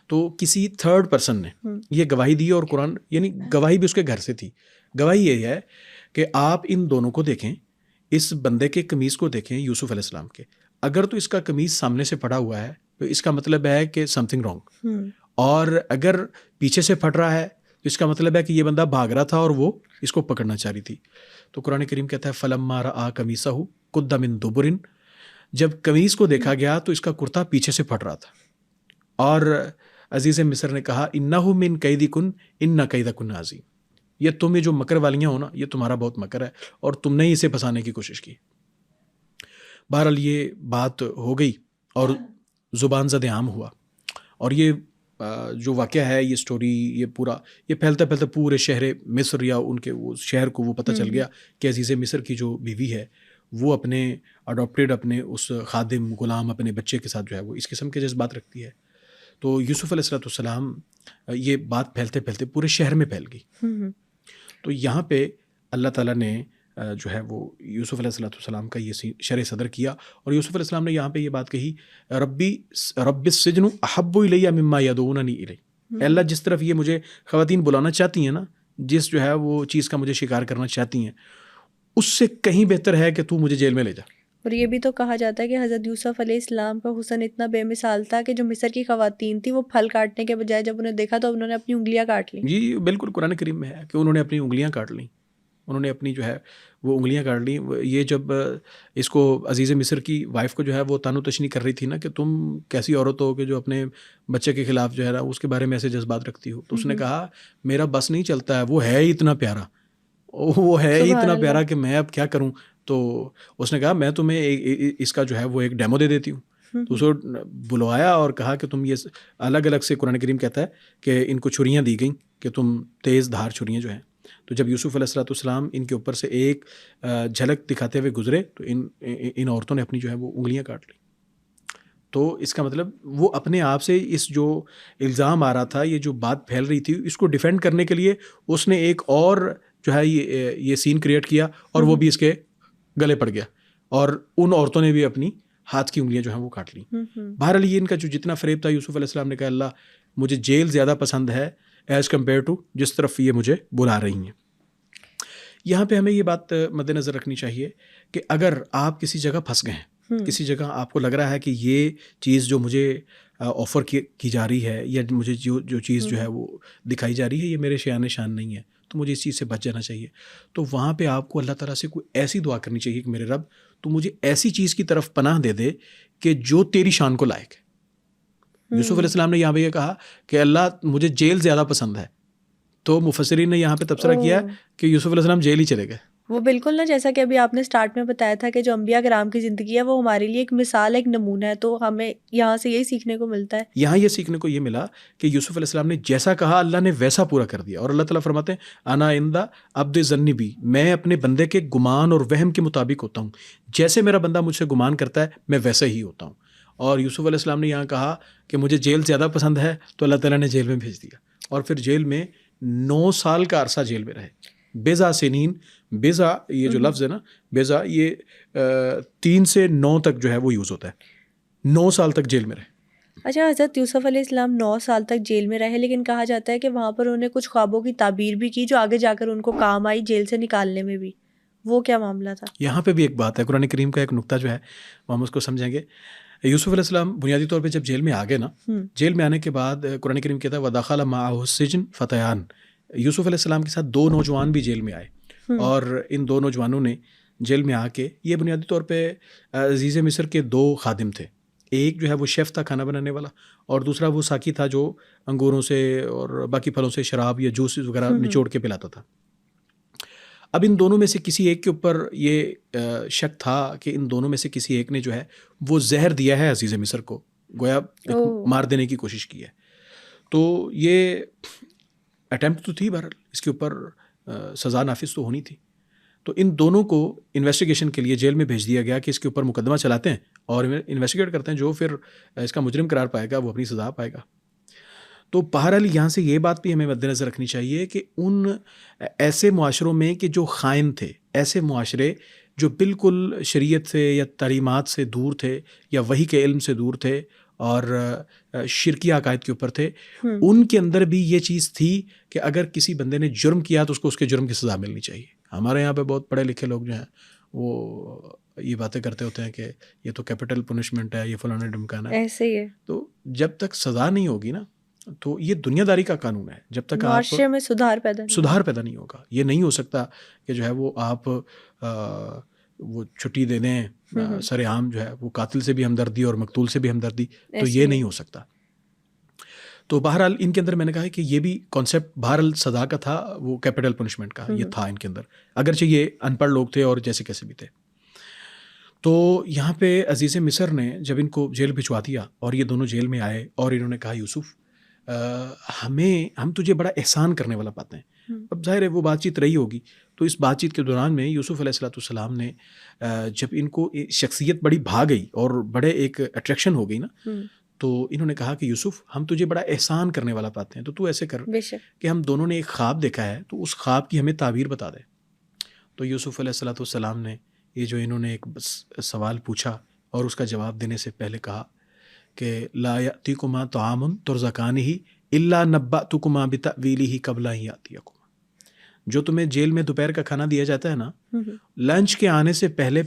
تو کسی تھرڈ پرسن نے یہ گواہی دی، اور قرآن یعنی گواہی بھی اس کے گھر سے تھی. گواہی یہ ہے کہ آپ ان دونوں کو دیکھیں، اس بندے کے قمیص کو دیکھیں یوسف علیہ السلام کے، اگر تو اس کا قمیص سامنے سے پھٹا ہوا ہے تو اس کا مطلب ہے کہ سم تھنگ رانگ، اور اگر پیچھے سے پھٹ رہا ہے تو اس کا مطلب ہے کہ یہ بندہ بھاگ رہا تھا اور وہ اس کو پکڑنا چاہ رہی تھی. تو قرآن کریم کہتا ہے فلما رأى قمیصہ قد من دبر، جب قمیص کو دیکھا گیا تو اس کا کرتا پیچھے سے پھٹ رہا تھا. اور عزیز مصر نے کہا انہ من کیدکن ان کیدکن عظیم، یہ تم یہ جو مکر والیاں ہو نا، یہ تمہارا بہت مکر ہے اور تم نے اسے پھنسانے کی کوشش کی. بہرحال یہ بات ہو گئی اور زبان زد عام ہوا، اور یہ جو واقعہ ہے، یہ سٹوری، یہ پورا یہ پھیلتا پھیلتا پورے شہر مصر یا ان کے وہ شہر کو وہ پتہ چل گیا کہ عزیز مصر کی جو بیوی ہے وہ اپنے اڈاپٹیڈ اپنے اس خادم غلام اپنے بچے کے ساتھ جو ہے وہ اس قسم کے جذبات رکھتی ہے. تو یوسف علیہ السلام یہ بات پھیلتے پھیلتے پورے شہر میں پھیل گئی. تو یہاں پہ اللہ تعالیٰ نے جو ہے وہ یوسف علیہ السلام کا یہ شرح صدر کیا، اور یوسف علیہ السلام نے یہاں پہ یہ بات کہی، رب السجن احب الی مما یدعوننی الی. اے اللہ، جس طرف یہ مجھے خواتین بلانا چاہتی ہیں نا، جس جو ہے وہ چیز کا مجھے شکار کرنا چاہتی ہیں، اس سے کہیں بہتر ہے کہ تو مجھے جیل میں لے جا. اور یہ بھی تو کہا جاتا ہے کہ حضرت یوسف علیہ السلام کا حسن اتنا بے مثال تھا کہ جو مصر کی خواتین تھیں وہ پھل کاٹنے کے بجائے جب انہیں دیکھا تو انہوں نے اپنی انگلیاں کاٹ لیں. جی بالکل، قرآن کریم میں ہے کہ انہوں نے اپنی انگلیاں کاٹ لیں، انہوں نے اپنی جو ہے وہ انگلیاں کاٹ لیں. یہ جب اس کو عزیز مصر کی وائف کو جو ہے وہ تانو تشنی کر رہی تھی نا کہ تم کیسی عورت ہو کہ جو اپنے بچے کے خلاف جو ہے نا اس کے بارے میں ایسے جذبات رکھتی ہو، تو اس نے کہا میرا بس نہیں چلتا ہے، وہ ہے ہی اتنا پیارا، وہ ہے ہی اتنا پیارا کہ میں اب کیا کروں. تو اس نے کہا میں تمہیں اس کا جو ہے وہ ایک ڈیمو دے دیتی ہوں. تو اس کو بلوایا اور کہا کہ تم یہ الگ الگ سے، قرآن کریم کہتا ہے کہ ان کو چھریاں دی گئیں کہ تم تیز دھار چھریاں جو ہیں. تو جب یوسف علیہ السلام ان کے اوپر سے ایک جھلک دکھاتے ہوئے گزرے تو ان عورتوں نے اپنی جو ہے وہ انگلیاں کاٹ لیں. تو اس کا مطلب وہ اپنے آپ سے اس جو الزام آ رہا تھا، یہ جو بات پھیل رہی تھی، اس کو ڈیفینڈ کرنے کے لیے اس نے ایک اور جو ہے یہ سین کریٹ کیا، اور وہ بھی اس کے گلے پڑ گیا، اور ان عورتوں نے بھی اپنی ہاتھ کی انگلیاں جو ہیں وہ کاٹ لیں. بہرحال یہ ان کا جو جتنا فریب تھا، یوسف علیہ السلام نے کہا اللہ مجھے جیل زیادہ پسند ہے ایز کمپیئر ٹو جس طرف یہ مجھے بلا رہی ہیں. یہاں پہ ہمیں یہ بات مد نظر رکھنی چاہیے کہ اگر آپ کسی جگہ پھنس گئے ہیں، کسی جگہ آپ کو لگ رہا ہے کہ یہ چیز جو مجھے آفر کی جا رہی ہے، یا مجھے جو چیز جو ہے وہ دکھائی جا رہی ہے، یہ میرے شان نہیں ہے، تو مجھے اس چیز سے بچ جانا چاہیے. تو وہاں پہ آپ کو اللہ تعالیٰ سے کوئی ایسی دعا کرنی چاہیے کہ میرے رب تو مجھے ایسی چیز کی طرف پناہ دے دے کہ جو تیری شان کو لائق ہے. یوسف علیہ السلام نے یہاں پہ یہ کہا کہ اللہ مجھے جیل زیادہ پسند ہے. تو مفسرین نے یہاں پہ تبصرہ کیا کہ یوسف علیہ السلام جیل ہی چلے گئے. وہ بالکل نا، جیسا کہ ابھی آپ نے سٹارٹ میں بتایا تھا کہ جو انبیاء کرام کی زندگی ہے وہ ہمارے لیے ایک مثال، ایک نمونہ ہے. تو ہمیں یہاں سے یہی سیکھنے کو ملتا ہے. یہاں یہ سیکھنے کو یہ ملا کہ یوسف علیہ السلام نے جیسا کہا اللہ نے ویسا پورا کر دیا. اور اللہ تعالیٰ فرماتے ہیں انا عند عبد ظنی بی، میں اپنے بندے کے گمان اور وہم کے مطابق ہوتا ہوں، جیسے میرا بندہ مجھ سے گمان کرتا ہے میں ویسا ہی ہوتا ہوں. اور یوسف علیہ السلام نے یہاں کہا کہ مجھے جیل زیادہ پسند ہے، تو اللہ تعالیٰ نے جیل میں بھیج دیا، اور پھر جیل میں 9 سال کا عرصہ جیل میں رہے. بیضا سنین، بیضا یہ جو لفظ ہے نا، بیضا یہ 3 سے 9 تک جو ہے وہ یوز ہوتا ہے. 9 سال تک جیل میں رہے. اچھا، حضرت یوسف علیہ السلام 9 سال تک جیل میں رہے، لیکن کہا جاتا ہے کہ وہاں پر انہوں نے کچھ خوابوں کی تعبیر بھی کی جو آگے جا کر ان کو کام آئی جیل سے نکالنے میں بھی. وہ کیا معاملہ تھا؟ یہاں پہ بھی ایک بات ہے، قرآن کریم کا ایک نقطہ جو ہے وہ ہم اس کو سمجھیں گے. یوسف علیہ السلام بنیادی طور پہ جب جیل میں آ گئے نا، جیل میں آنے کے بعد قرآن کریم کہتا ہے وَدَخَلَ مَعَهُ السِّجْنَ فَتَيَانِ. یوسف علیہ السلام کے ساتھ 2 نوجوان بھی جیل میں آئے، اور ان 2 نوجوانوں نے جیل میں آ کے، یہ بنیادی طور پہ عزیز مصر کے 2 خادم تھے. ایک جو ہے وہ شیف تھا کھانا بنانے والا، اور دوسرا وہ ساقی تھا جو انگوروں سے اور باقی پھلوں سے شراب یا جوس وغیرہ نچوڑ کے پلاتا تھا. اب ان دونوں میں سے کسی ایک کے اوپر یہ شک تھا کہ ان دونوں میں سے کسی ایک نے جو ہے وہ زہر دیا ہے عزیز مصر کو، گویا مار دینے کی کوشش کی ہے. تو یہ اٹیمپٹ تو تھی، بہرحال اس کے اوپر سزا نافذ تو ہونی تھی. تو ان دونوں کو انویسٹیگیشن کے لیے جیل میں بھیج دیا گیا کہ اس کے اوپر مقدمہ چلاتے ہیں اور انویسٹیگیٹ کرتے ہیں، جو پھر اس کا مجرم قرار پائے گا وہ اپنی سزا پائے گا. تو بہرحال یہاں سے یہ بات بھی ہمیں مد نظر رکھنی چاہیے کہ ان ایسے معاشروں میں کہ جو خائن تھے، ایسے معاشرے جو بالکل شریعت سے یا تعلیمات سے دور تھے یا وحی کے علم سے دور تھے اور شرکی عقائد کے اوپر تھے، ان کے اندر بھی یہ چیز تھی کہ اگر کسی بندے نے جرم کیا تو اس کو اس کے جرم کی سزا ملنی چاہیے. ہمارے یہاں پہ بہت پڑھے لکھے لوگ جو ہیں وہ یہ باتیں کرتے ہوتے ہیں کہ یہ تو کیپٹل پنشمنٹ ہے، یہ فلانا ڈمکانا ہے، ایسے ہی ہے. تو جب تک سزا نہیں ہوگی نا، تو یہ دنیا داری کا قانون ہے، جب تک معاشرے میں سدھار پیدا نہیں ہوگا. یہ نہیں ہو سکتا کہ جو ہے وہ آپ وہ چھٹی دے دیں سر عام، جو ہے وہ قاتل سے بھی ہمدردی اور مقتول سے بھی ہمدردی، تو یہ نہیں ہو سکتا. تو بہرحال ان کے اندر میں نے کہا کہ یہ بھی کانسیپٹ بہرحال سزا کا تھا, وہ کیپٹل پنشمنٹ کا یہ تھا ان کے اندر, اگرچہ یہ ان پڑھ لوگ تھے اور جیسے کیسے بھی تھے. تو یہاں پہ عزیز مصر نے جب ان کو جیل بھجوا دیا اور یہ دونوں جیل میں آئے اور انہوں نے کہا یوسف ہم تجھے بڑا احسان کرنے والا پاتے ہیں. اب ظاہر ہے وہ بات چیت رہی ہوگی, تو اس بات چیت کے دوران میں یوسف علیہ السلام نے جب ان کو شخصیت بڑی بھا گئی اور بڑے ایک اٹریکشن ہو گئی نا, تو انہوں نے کہا کہ یوسف ہم تجھے بڑا احسان کرنے والا پاتے ہیں, تو ایسے کر کہ ہم دونوں نے ایک خواب دیکھا ہے, تو اس خواب کی ہمیں تعبیر بتا دے. تو یوسف علیہ السلام نے یہ جو انہوں نے ایک سوال پوچھا اور اس کا جواب دینے سے پہلے کہا کہ لا یأتیکما طعام ترزقانہ الا نبأتکما بتأویلہ قبل ان یأتیکما. جو تمہیں جیل میں دوپہر کا کھانا دیا جاتا ہے نا, لنچ کے آنے سے پہلے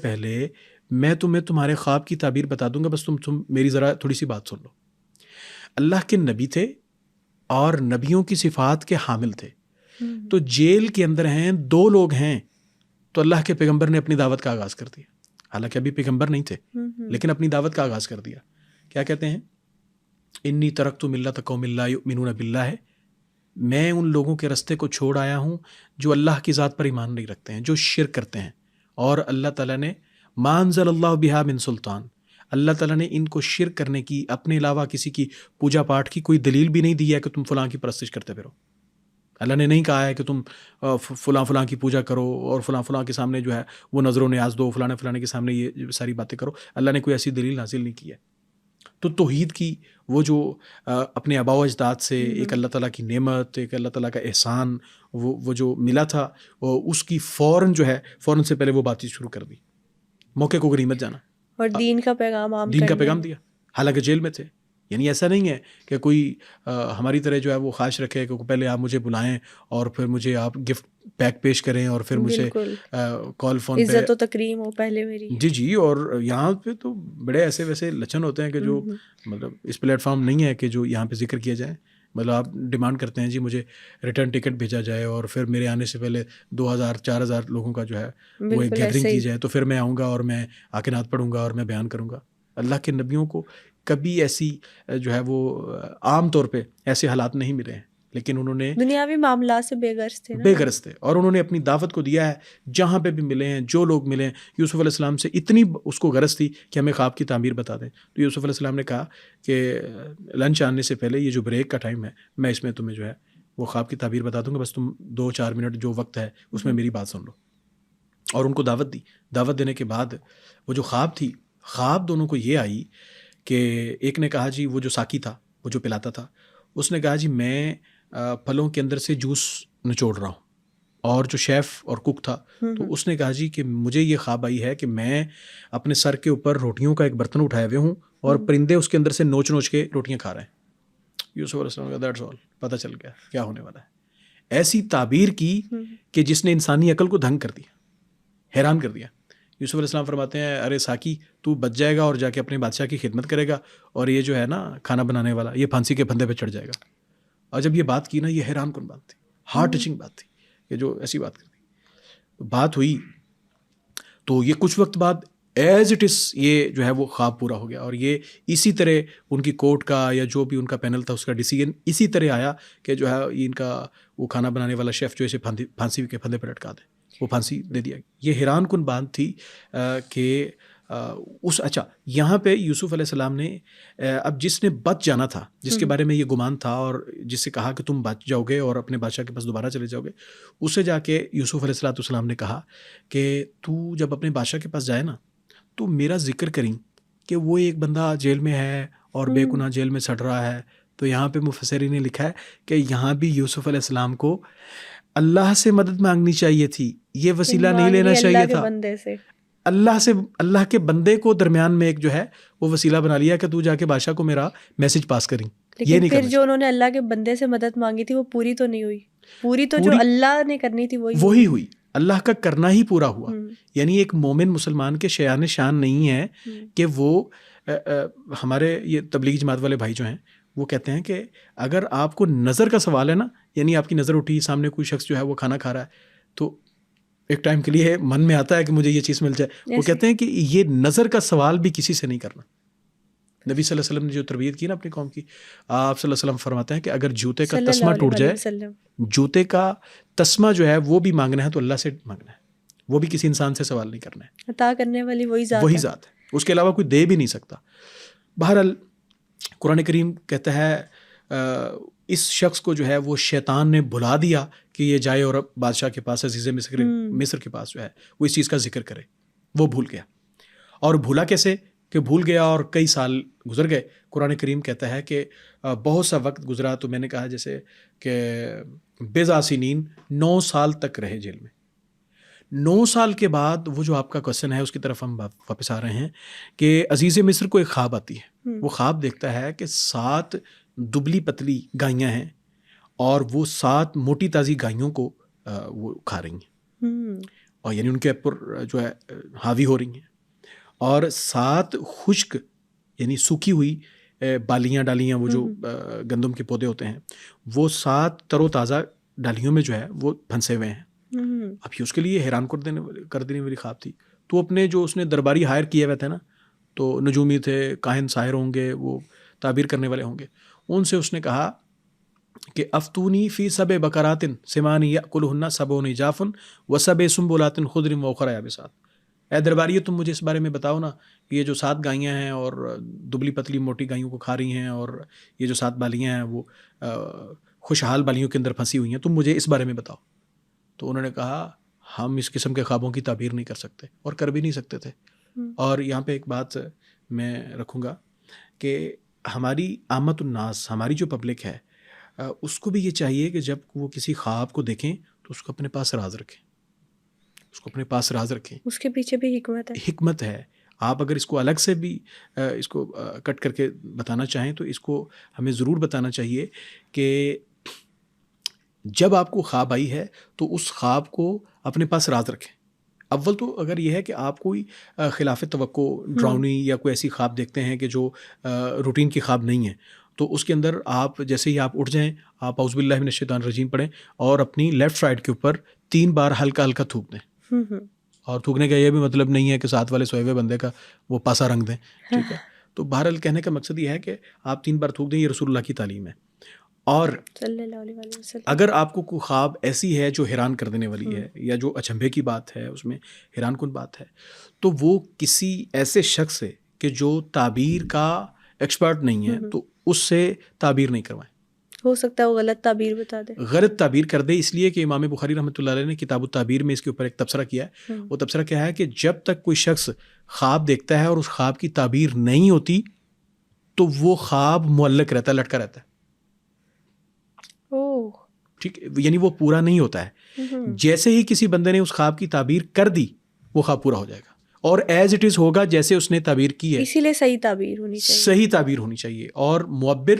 میں تمہیں تمہارے خواب کی تعبیر بتا دوں گا, بس تم میری ذرا تھوڑی سی بات سن لو. اللہ کے نبی تھے اور نبیوں کی صفات کے حامل تھے, تو جیل کے اندر ہیں 2 لوگ ہیں, تو اللہ کے پیغمبر نے اپنی دعوت کا آغاز کر دیا. حالانکہ ابھی پیغمبر نہیں تھے لیکن اپنی دعوت کا آغاز کر دیا. کیا کہتے ہیں؟ انی ترکت ملت قوم لا یؤمنون باللہ, میں ان لوگوں کے رستے کو چھوڑ آیا ہوں جو اللہ کی ذات پر ایمان نہیں رکھتے ہیں, جو شرک کرتے ہیں, اور اللہ تعالیٰ نے ما انزل اللہ بہا من سلطان, اللہ تعالیٰ نے ان کو شرک کرنے کی اپنے علاوہ کسی کی پوجا پاٹ کی کوئی دلیل بھی نہیں دی ہے کہ تم فلاں کی پرستش کرتے پھرو. اللہ نے نہیں کہا ہے کہ تم فلاں کی پوجا کرو اور فلاں کے سامنے جو ہے وہ نظر و نیاز دو, فلاں کے سامنے یہ ساری باتیں کرو. اللہ نے کوئی ایسی دلیل نازل نہیں کی ہے. تو توحید کی وہ جو اپنے آباء و اجداد سے ایک اللہ تعالیٰ کی نعمت, ایک اللہ تعالیٰ کا احسان وہ جو ملا تھا, اس کی فوراً سے پہلے وہ بات چیت شروع کر دی, موقع کو غنیمت جانا اور دین کا پیغام دیا, حالانکہ جیل میں تھے. یعنی ایسا نہیں ہے کہ کوئی ہماری طرح جو ہے وہ خواہش رکھے کہ پہلے آپ مجھے بلائیں اور پھر مجھے آپ گفٹ پیک پیش کریں اور پھر مجھے کال فون پہ عزت و تکریم ہو پہلے میری. جی اور یہاں پہ تو بڑے ایسے ویسے لچن ہوتے ہیں کہ جو مطلب اس پلیٹ فارم نہیں ہے کہ جو یہاں پہ ذکر کیا جائے. مطلب آپ ڈیمانڈ کرتے ہیں جی مجھے ریٹرن ٹکٹ بھیجا جائے اور پھر میرے آنے سے پہلے 2000-4000 لوگوں کا جو ہے وہ ایک گیدرنگ کی جائے, تو پھر میں آؤں گا اور میں آ کے نعت پڑھوں گا اور میں بیان کروں گا. اللہ کے نبیوں کو کبھی ایسی جو ہے وہ عام طور پہ ایسے حالات نہیں ملے ہیں, لیکن انہوں نے دنیاوی معاملات سے بے غرض تھے اور انہوں نے اپنی دعوت کو دیا ہے. جہاں پہ بھی ملے ہیں, جو لوگ ملے ہیں, یوسف علیہ السلام سے اتنی اس کو غرض تھی کہ ہمیں خواب کی تعبیر بتا دیں. تو یوسف علیہ السلام نے کہا کہ لنچ آنے سے پہلے یہ جو بریک کا ٹائم ہے میں اس میں تمہیں جو ہے وہ خواب کی تعبیر بتا دوں گا, بس تم 2-4 منٹ جو وقت ہے اس میں میری بات سن لو. اور ان کو دعوت دی. دعوت دینے کے بعد وہ جو خواب تھی, خواب دونوں کو یہ آئی کہ ایک نے کہا جی وہ جو ساکی تھا, وہ جو پلاتا تھا, اس نے کہا جی میں پھلوں کے اندر سے جوس نچوڑ رہا ہوں. اور جو شیف اور کک تھا تو اس نے کہا جی کہ مجھے یہ خواب آئی ہے کہ میں اپنے سر کے اوپر روٹیوں کا ایک برتن اٹھائے ہوئے ہوں اور پرندے اس کے اندر سے نوچ کے روٹیاں کھا رہے ہیں. یوسف علیہ السلام کا دیٹس آل, پتہ چل گیا کیا ہونے والا ہے. ایسی تعبیر کی کہ جس نے انسانی عقل کو دھنگ کر دیا, حیران کر دیا. یوسف علیہ السلام فرماتے ہیں ارے ساکی تو بچ جائے گا اور جا کے اپنے بادشاہ کی خدمت کرے گا, اور یہ جو ہے نا کھانا بنانے والا یہ پھانسی کے پھندے پہ چڑھ جائے گا. اور جب یہ بات کی نا, یہ حیران کن بات تھی, ہارٹ ٹچنگ بات تھی کہ جو ایسی بات کر دی. بات ہوئی تو یہ کچھ وقت بعد ایز اٹ از یہ جو ہے وہ خواب پورا ہو گیا, اور یہ اسی طرح ان کی کورٹ کا یا جو بھی ان کا پینل تھا اس کا ڈیسیجن اسی طرح آیا کہ جو ہے ان کا وہ کھانا بنانے والا شیف جو اسے پھانسی کے پھندے پہ لٹکا دے, وہ پھانسی دے دیا. یہ حیران کن بات تھی کہ اچھا یہاں پہ یوسف علیہ السلام نے اب جس نے بچ جانا تھا, جس کے بارے میں یہ گمان تھا اور جس سے کہا کہ تم بچ جاؤ گے اور اپنے بادشاہ کے پاس دوبارہ چلے جاؤ گے, اسے جا کے یوسف علیہ السلام نے کہا کہ تو جب اپنے بادشاہ کے پاس جائے نا تو میرا ذکر کریں کہ وہ ایک بندہ جیل میں ہے اور بے گناہ جیل میں سڑ رہا ہے. تو یہاں پہ مفسرین نے لکھا ہے کہ یہاں بھی یوسف علیہ السلام کو اللہ سے مدد مانگنی چاہیے تھی, یہ وسیلہ نہیں لینا چاہیے تھا. اللہ کے بندے کو درمیان میں ایک جو ہے وہ وسیلہ بنا لیا کہ تو جا کے بادشاہ کو میرا میسج پاس کریں. لیکن پھر جو انہوں نے اللہ کے بندے سے مدد مانگی تھی وہ پوری تو نہیں ہوئی, پوری تو جو اللہ نے کرنی تھی وہی ہوئی. اللہ کا کرنا ہی پورا ہوا. یعنی ایک مومن مسلمان کے شیان شان نہیں ہے کہ وہ ہمارے یہ تبلیغی جماعت والے بھائی جو ہیں وہ کہتے ہیں کہ اگر آپ کو نظر کا سوال ہے نا, یعنی آپ کی نظر اٹھی سامنے کوئی شخص جو ہے وہ کھانا کھا رہا ہے, تو ایک ٹائم کے لیے من میں آتا ہے کہ مجھے یہ چیز مل جائے. وہ کہتے ہیں کہ یہ نظر کا سوال بھی کسی سے نہیں کرنا, نبی صلی اللہ علیہ وسلم نے جو تربیت کی نا اپنی قوم کی, آپ صلی اللہ علیہ وسلم فرماتے ہیں کہ اگر جوتے کا صلی تسمہ اللہ ٹوٹ علیہ جائے, وسلم. جوتے کا تسمہ جو ہے وہ بھی مانگنا ہے تو اللہ سے مانگنا ہے, وہ بھی کسی انسان سے سوال نہیں کرنا ہے, عطا کرنے والی وہی ذات ہے, اس کے علاوہ کوئی دے بھی نہیں سکتا. بہرحال قرآن کریم کہتا ہے اس شخص کو جو ہے وہ شیطان نے بھلا دیا کہ یہ جائے اور بادشاہ کے پاس, عزیز مصر کے پاس جو ہے وہ اس چیز کا ذکر کرے. وہ بھول گیا. اور بھولا کیسے کہ بھول گیا اور کئی سال گزر گئے. قرآن کریم کہتا ہے کہ بہت سا وقت گزرا, تو میں نے کہا جیسے کہ بضع سنین 9 سال تک رہے جیل میں. 9 سال کے بعد وہ جو آپ کا کوشچن ہے اس کی طرف ہم واپس آ رہے ہیں کہ عزیز مصر کو ایک خواب آتی ہے. وہ خواب دیکھتا ہے کہ 7 دبلی پتلی گائیاں ہیں اور وہ 7 موٹی تازی گائیوں کو وہ کھا رہی ہیں, اور یعنی ان کے اوپر جو ہے حاوی ہو رہی ہیں, اور 7 خشک یعنی سوکھی ہوئی بالیاں ڈالیاں, وہ جو گندم کے پودے ہوتے ہیں, وہ 7 تر و تازہ ڈالیوں میں جو ہے وہ پھنسے ہوئے ہیں. اب یہ اس کے لیے حیران کر دینے والی خواب تھی. تو اپنے جو اس نے درباری ہائر کیے ہوئے تھے نا, تو نجومی تھے, کاہن ساحر ہوں گے, وہ تعبیر کرنے والے ہوں گے, ان سے اس نے کہا کہ افتونی فی سبع بقرات سمان یأکلہن سبع عجاف وسبع سنبلات خضر واخر یابسات. اے درباری, تم مجھے اس بارے میں بتاؤ نا کہ یہ جو 7 گائیاں ہیں اور دبلی پتلی موٹی گائیوں کو کھا رہی ہیں, اور یہ جو 7 بالیاں ہیں وہ خوشحال بالیوں کے اندر پھنسی ہوئی ہیں, تم مجھے اس بارے میں بتاؤ. تو انہوں نے کہا ہم اس قسم کے خوابوں کی تعبیر نہیں کر سکتے, اور کر بھی نہیں سکتے تھے. اور یہاں پہ ایک بات میں رکھوں گا کہ ہماری عامت الناس, ہماری جو پبلک ہے, اس کو بھی یہ چاہیے کہ جب وہ کسی خواب کو دیکھیں تو اس کو اپنے پاس راز رکھیں, اس کو اپنے پاس راز رکھیں. اس کے پیچھے بھی حکمت ہے. آپ اگر اس کو الگ سے بھی اس کو کٹ کر کے بتانا چاہیں تو اس کو ہمیں ضرور بتانا چاہیے کہ جب آپ کو خواب آئی ہے تو اس خواب کو اپنے پاس راز رکھیں. اول تو اگر یہ ہے کہ آپ کوئی خلاف توقع ڈراؤنی یا کوئی ایسی خواب دیکھتے ہیں کہ جو روٹین کی خواب نہیں ہے, تو اس کے اندر آپ جیسے ہی آپ اٹھ جائیں, آپ اعوذ باللہ من الشیطان الرجیم پڑھیں اور اپنی لیفٹ سائڈ کے اوپر 3 بار ہلکا ہلکا تھوک دیں. اور تھوکنے کا یہ بھی مطلب نہیں ہے کہ ساتھ والے سوئے ہوئے بندے کا وہ پاسا رنگ دیں, ٹھیک ہے. تو بہرحال کہنے کا مقصد یہ ہے کہ آپ 3 بار تھوک دیں, یہ رسول اللہ کی تعلیم ہے. اور اگر آپ کو کوئی خواب ایسی ہے جو حیران کر دینے والی ہے یا جو اچنبھے کی بات ہے, اس میں حیران کن بات ہے, تو وہ کسی ایسے شخص سے کہ جو تعبیر کا ایکسپرٹ نہیں ہے, تو اس سے تعبیر نہیں کروائیں. ہو سکتا ہے وہ غلط تعبیر بتا دے, غلط تعبیر کر دے. اس لیے کہ امام بخاری رحمۃ اللہ علیہ نے کتاب التعبیر میں اس کے اوپر ایک تبصرہ کیا ہے. وہ تبصرہ کیا ہے کہ جب تک کوئی شخص خواب دیکھتا ہے اور اس خواب کی تعبیر نہیں ہوتی تو وہ خواب معلق رہتا ہے, لٹکا رہتا ہے. ٹھیک, یعنی وہ پورا نہیں ہوتا ہے. جیسے ہی کسی بندے نے اس خواب کی تعبیر کر دی, وہ خواب پورا ہو جائے گا اور ایز اٹ از ہوگا جیسے اس نے تعبیر کی ہے. اسی لیے صحیح تعبیر ہونی چاہیے, صحیح تعبیر ہونی چاہیے. اور معبر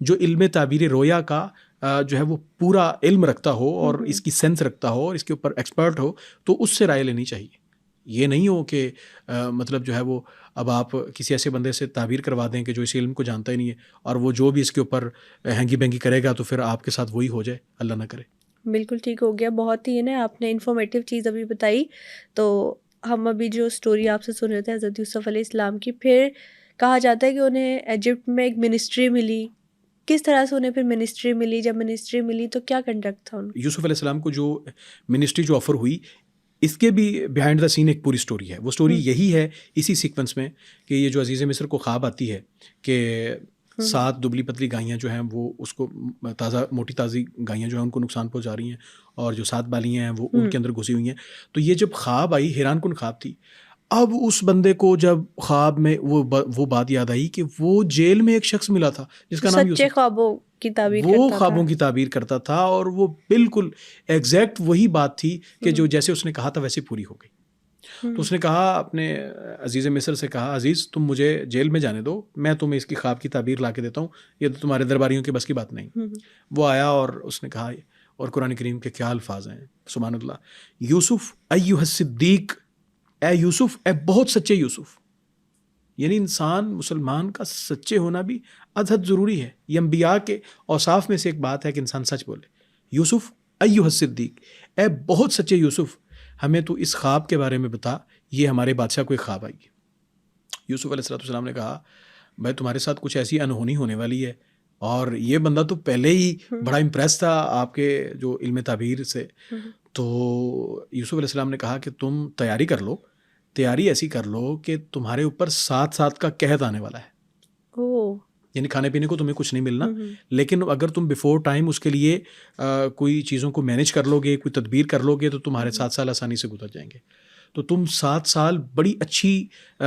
جو علم تعبیر رویا کا جو ہے وہ پورا علم رکھتا ہو اور اس کی سینس رکھتا ہو اور اس کے اوپر ایکسپرٹ ہو, تو اس سے رائے لینی چاہیے. یہ نہیں ہو کہ مطلب جو ہے وہ اب آپ کسی ایسے بندے سے تعبیر کروا دیں کہ جو اس علم کو جانتا ہی نہیں ہے, اور وہ جو بھی اس کے اوپر ہینگی بینگی کرے گا تو پھر آپ کے ساتھ وہی ہو جائے, اللہ نہ کرے. بالکل ٹھیک ہو گیا. بہت ہی نا آپ نے انفارمیٹیو چیز ابھی بتائی. تو ہم ابھی جو اسٹوری آپ سے سن رہے تھے حضرت یوسف علیہ السلام کی, پھر کہا جاتا ہے کہ انہیں ایجپٹ میں ایک منسٹری ملی. کس طرح سے انہیں پھر منسٹری ملی؟ جب منسٹری ملی تو کیا کنڈکٹ تھا ان کا؟ یوسف علیہ السلام کو جو منسٹری جو آفر ہوئی, اس کے بھی بیہائنڈ دا سین ایک پوری سٹوری ہے. وہ سٹوری یہی ہے اسی سیکوینس میں کہ یہ جو عزیز مصر کو خواب آتی ہے کہ 7 دبلی پتلی گائیاں جو ہیں وہ اس کو تازہ موٹی تازی گائیاں جو ہیں ان کو نقصان پہنچا رہی ہیں, اور جو 7 بالیاں ہیں وہ ان کے اندر گھسی ہوئی ہیں. تو یہ جب خواب آئی, حیران کن خواب تھی. اب اس بندے کو جب خواب میں وہ بات یاد آئی کہ وہ جیل میں ایک شخص ملا تھا جس کا نام سچے خوابوں کی تعبیر وہ خوابوں کی تعبیر کرتا تھا, اور وہ بالکل ایگزیکٹ وہی بات تھی کہ جو جیسے اس نے کہا تھا ویسے پوری ہو گئی. تو اس نے کہا اپنے عزیز مصر سے کہا, عزیز تم مجھے جیل میں جانے دو, میں تمہیں اس کی خواب کی تعبیر لا کے دیتا ہوں, یہ تو تمہارے درباریوں کے بس کی بات نہیں. وہ آیا اور اس نے کہا, اور قرآن کریم کے کیا الفاظ ہیں, سبحان اللہ. یوسف ایھا الصدیق, اے یوسف, اے بہت سچے یوسف. یعنی انسان مسلمان کا سچے ہونا بھی ازحد ضروری ہے. یہ انبیاء کے اوصاف میں سے ایک بات ہے کہ انسان سچ بولے. یوسف ایھا الصدیق, اے بہت سچے یوسف, ہمیں تو اس خواب کے بارے میں بتا, یہ ہمارے بادشاہ کو ایک خواب آئی. یوسف علیہ السلام نے کہا, بھائی تمہارے ساتھ کچھ ایسی انہونی ہونے والی ہے. اور یہ بندہ تو پہلے ہی بڑا امپریس تھا آپ کے جو علم تعبیر سے. تو یوسف علیہ السلام نے کہا کہ تم تیاری کر لو, تیاری ایسی کر لو کہ تمہارے اوپر 7 کا قحط آنے والا ہے. یعنی کھانے پینے کو تمہیں کچھ نہیں ملنا, لیکن اگر تم بیفور ٹائم اس کے لیے کوئی چیزوں کو مینیج کر لو گے, کوئی تدبیر کر لو گے, تو تمہارے 7 سال آسانی سے گزر جائیں گے. تو تم 7 سال بڑی اچھی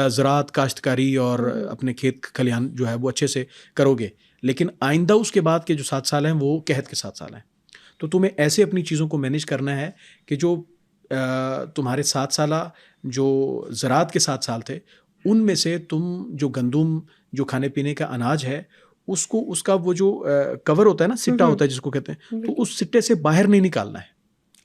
زراعت, کاشتکاری اور اپنے کھیت کھلیان جو ہے وہ اچھے سے کرو گے, لیکن آئندہ اس کے بعد کے جو 7 سال ہیں وہ قحط کے 7 سال ہیں. تو تمہیں ایسے اپنی چیزوں کو مینیج کرنا ہے کہ جو تمہارے 7 سالہ جو زراعت کے 7 سال تھے ان میں سے تم جو گندم, جو کھانے پینے کا اناج ہے, اس کو اس کا وہ جو کور ہوتا ہے نا, سٹا ہوتا ہے جس کو کہتے ہیں, تو اس سٹے سے باہر نہیں نکالنا ہے.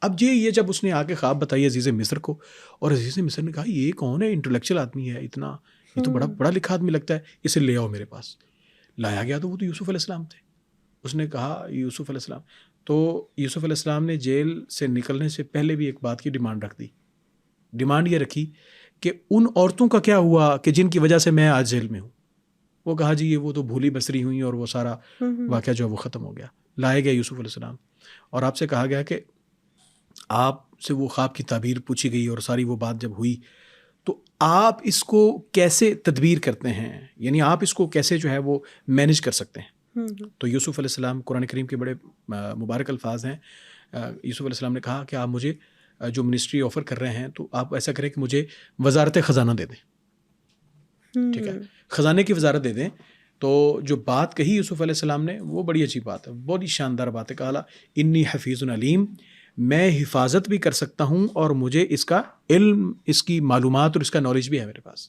اب یہ جب اس نے آ کے خواب بتائی عزیز مصر کو, اور عزیز مصر نے کہا یہ کون ہے, انٹلیکچوئل آدمی ہے اتنا, یہ تو بڑا پڑھا لکھا آدمی لگتا ہے, اسے لے آؤ میرے پاس. لایا گیا تو وہ تو یوسف علیہ السلام تھے. اس نے کہا یوسف علیہ السلام, تو یوسف علیہ السلام نے جیل سے نکلنے سے پہلے بھی ایک بات کی ڈیمانڈ رکھ دی. ڈیمانڈ یہ رکھی کہ ان عورتوں کا کیا ہوا کہ جن کی وجہ سے میں آج جیل میں ہوں. وہ کہا جی یہ وہ تو بھولی بسری ہوئیں اور وہ سارا واقعہ جو ہے وہ ختم ہو گیا. لائے گئے یوسف علیہ السلام, اور آپ سے کہا گیا کہ آپ سے وہ خواب کی تعبیر پوچھی گئی, اور ساری وہ بات جب ہوئی تو آپ اس کو کیسے تدبیر کرتے ہیں, یعنی آپ اس کو کیسے جو ہے وہ مینیج کر سکتے ہیں. تو یوسف علیہ السلام, قرآن کریم کے بڑے مبارک الفاظ ہیں. یوسف علیہ السلام نے کہا کہ آپ مجھے جو منسٹری آفر کر رہے ہیں تو آپ ایسا کریں کہ مجھے وزارت خزانہ دے دیں. ٹھیک ہے, خزانے کی وزارت دے دیں. تو جو بات کہی یوسف علیہ السلام نے وہ بڑی عجیب بات ہے, بڑی شاندار بات ہے. کہا انی حفیظ علیم, میں حفاظت بھی کر سکتا ہوں اور مجھے اس کا علم, اس کی معلومات اور اس کا نالج بھی ہے میرے پاس.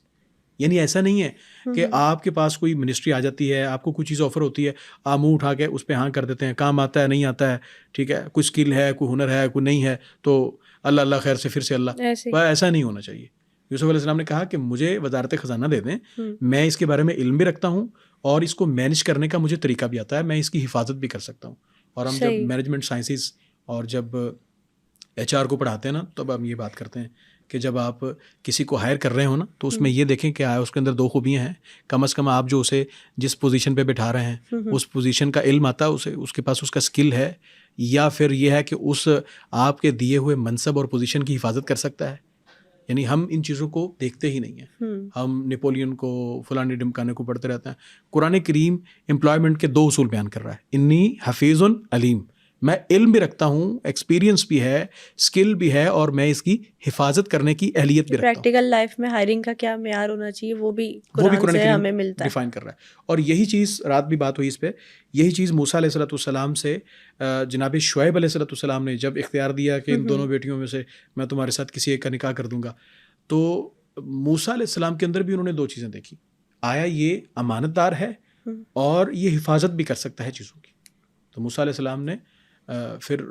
یعنی ایسا نہیں ہے کہ آپ کے پاس کوئی منسٹری آ جاتی ہے, آپ کو کوئی چیز آفر ہوتی ہے, آپ منہ اٹھا کے اس پہ ہاں کر دیتے ہیں, کام آتا ہے نہیں آتا ہے, ٹھیک ہے, کوئی اسکل ہے, کوئی ہنر ہے, کوئی نہیں ہے, تو اللہ اللہ خیر سے پھر سے اللہ. ایسا نہیں ہونا چاہیے. یوسف علیہ السلام نے کہا کہ مجھے وزارت خزانہ دے دیں, میں اس کے بارے میں علم بھی رکھتا ہوں اور اس کو مینیج کرنے کا مجھے طریقہ بھی آتا ہے, میں اس کی حفاظت بھی کر سکتا ہوں. اور ہم جب مینجمنٹ سائنسز اور جب HR کو پڑھاتے ہیں نا, تب ہم یہ بات کرتے ہیں کہ جب آپ کسی کو ہائر کر رہے ہو نا, تو اس میں یہ دیکھیں کہ اس کے اندر 2 خوبیاں ہیں. کم از کم آپ جو اسے جس پوزیشن پہ بٹھا رہے ہیں اس پوزیشن کا علم آتا ہے اسے, اس کے پاس اس کا اسکل ہے, یا پھر یہ ہے کہ اس آپ کے دیے ہوئے منصب اور پوزیشن کی حفاظت کر سکتا ہے. یعنی ہم ان چیزوں کو دیکھتے ہی نہیں ہیں. ہم نیپولین کو, فلانے ڈمکانے کو پڑھتے رہتے ہیں. قرآن کریم امپلائمنٹ کے 2 اصول بیان کر رہا ہے, انی حفیظ علیم, میں علم بھی رکھتا ہوں, ایکسپیرینس بھی ہے, اسکل بھی ہے, اور میں اس کی حفاظت کرنے کی اہلیت بھی رکھتا ہوں. پریکٹیکل لائف میں ہائرنگ کا کیا معیار ہونا چاہیے وہ بھی قرآن سے ہمیں ملتا ہے, ڈیفائن کر رہا ہے. اور یہی چیز رات بھی بات ہوئی اس پہ, یہی چیز موسیٰ علیہ السلام سے جناب شعیب علیہ السلام نے جب اختیار دیا کہ ان دونوں بیٹیوں میں سے میں تمہارے ساتھ کسی ایک کا نکاح کر دوں گا, تو موسیٰ علیہ السلام کے اندر بھی انہوں نے 2 چیزیں دیکھی. آیا یہ امانت دار ہے اور یہ حفاظت بھی کر سکتا ہے چیزوں کی. تو موسیٰ علیہ السلام نے پھر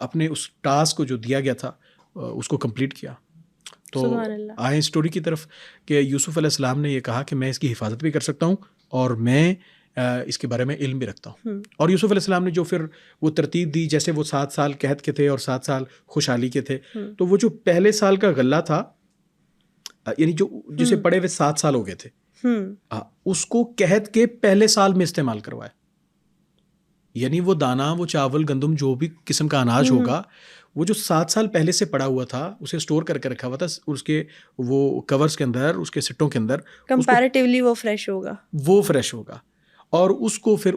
اپنے اس ٹاسک کو جو دیا گیا تھا اس کو کمپلیٹ کیا. تو آئیں اسٹوری کی طرف کہ یوسف علیہ السلام نے یہ کہا کہ میں اس کی حفاظت بھی کر سکتا ہوں اور میں اس کے بارے میں علم بھی رکھتا ہوں. اور یوسف علیہ السلام نے جو پھر وہ ترتیب دی, جیسے وہ 7 سال قحط کے تھے اور 7 سال خوشحالی کے تھے, تو وہ جو پہلے سال کا غلہ تھا, یعنی جو جسے پڑے ہوئے 7 سال ہو گئے تھے, اس کو قحط کے پہلے سال میں استعمال کروایا. یعنی وہ دانا, وہ چاول, گندم, جو بھی قسم کا اناج ہوگا, وہ جو 7 سال پہلے سے پڑا ہوا تھا اسے اسٹور کر کے رکھا ہوا تھا اس کے وہ کورس کے اندر, اس کے سٹوں کے اندر, کمپیریٹیولی وہ فریش ہوگا, اور اس کو پھر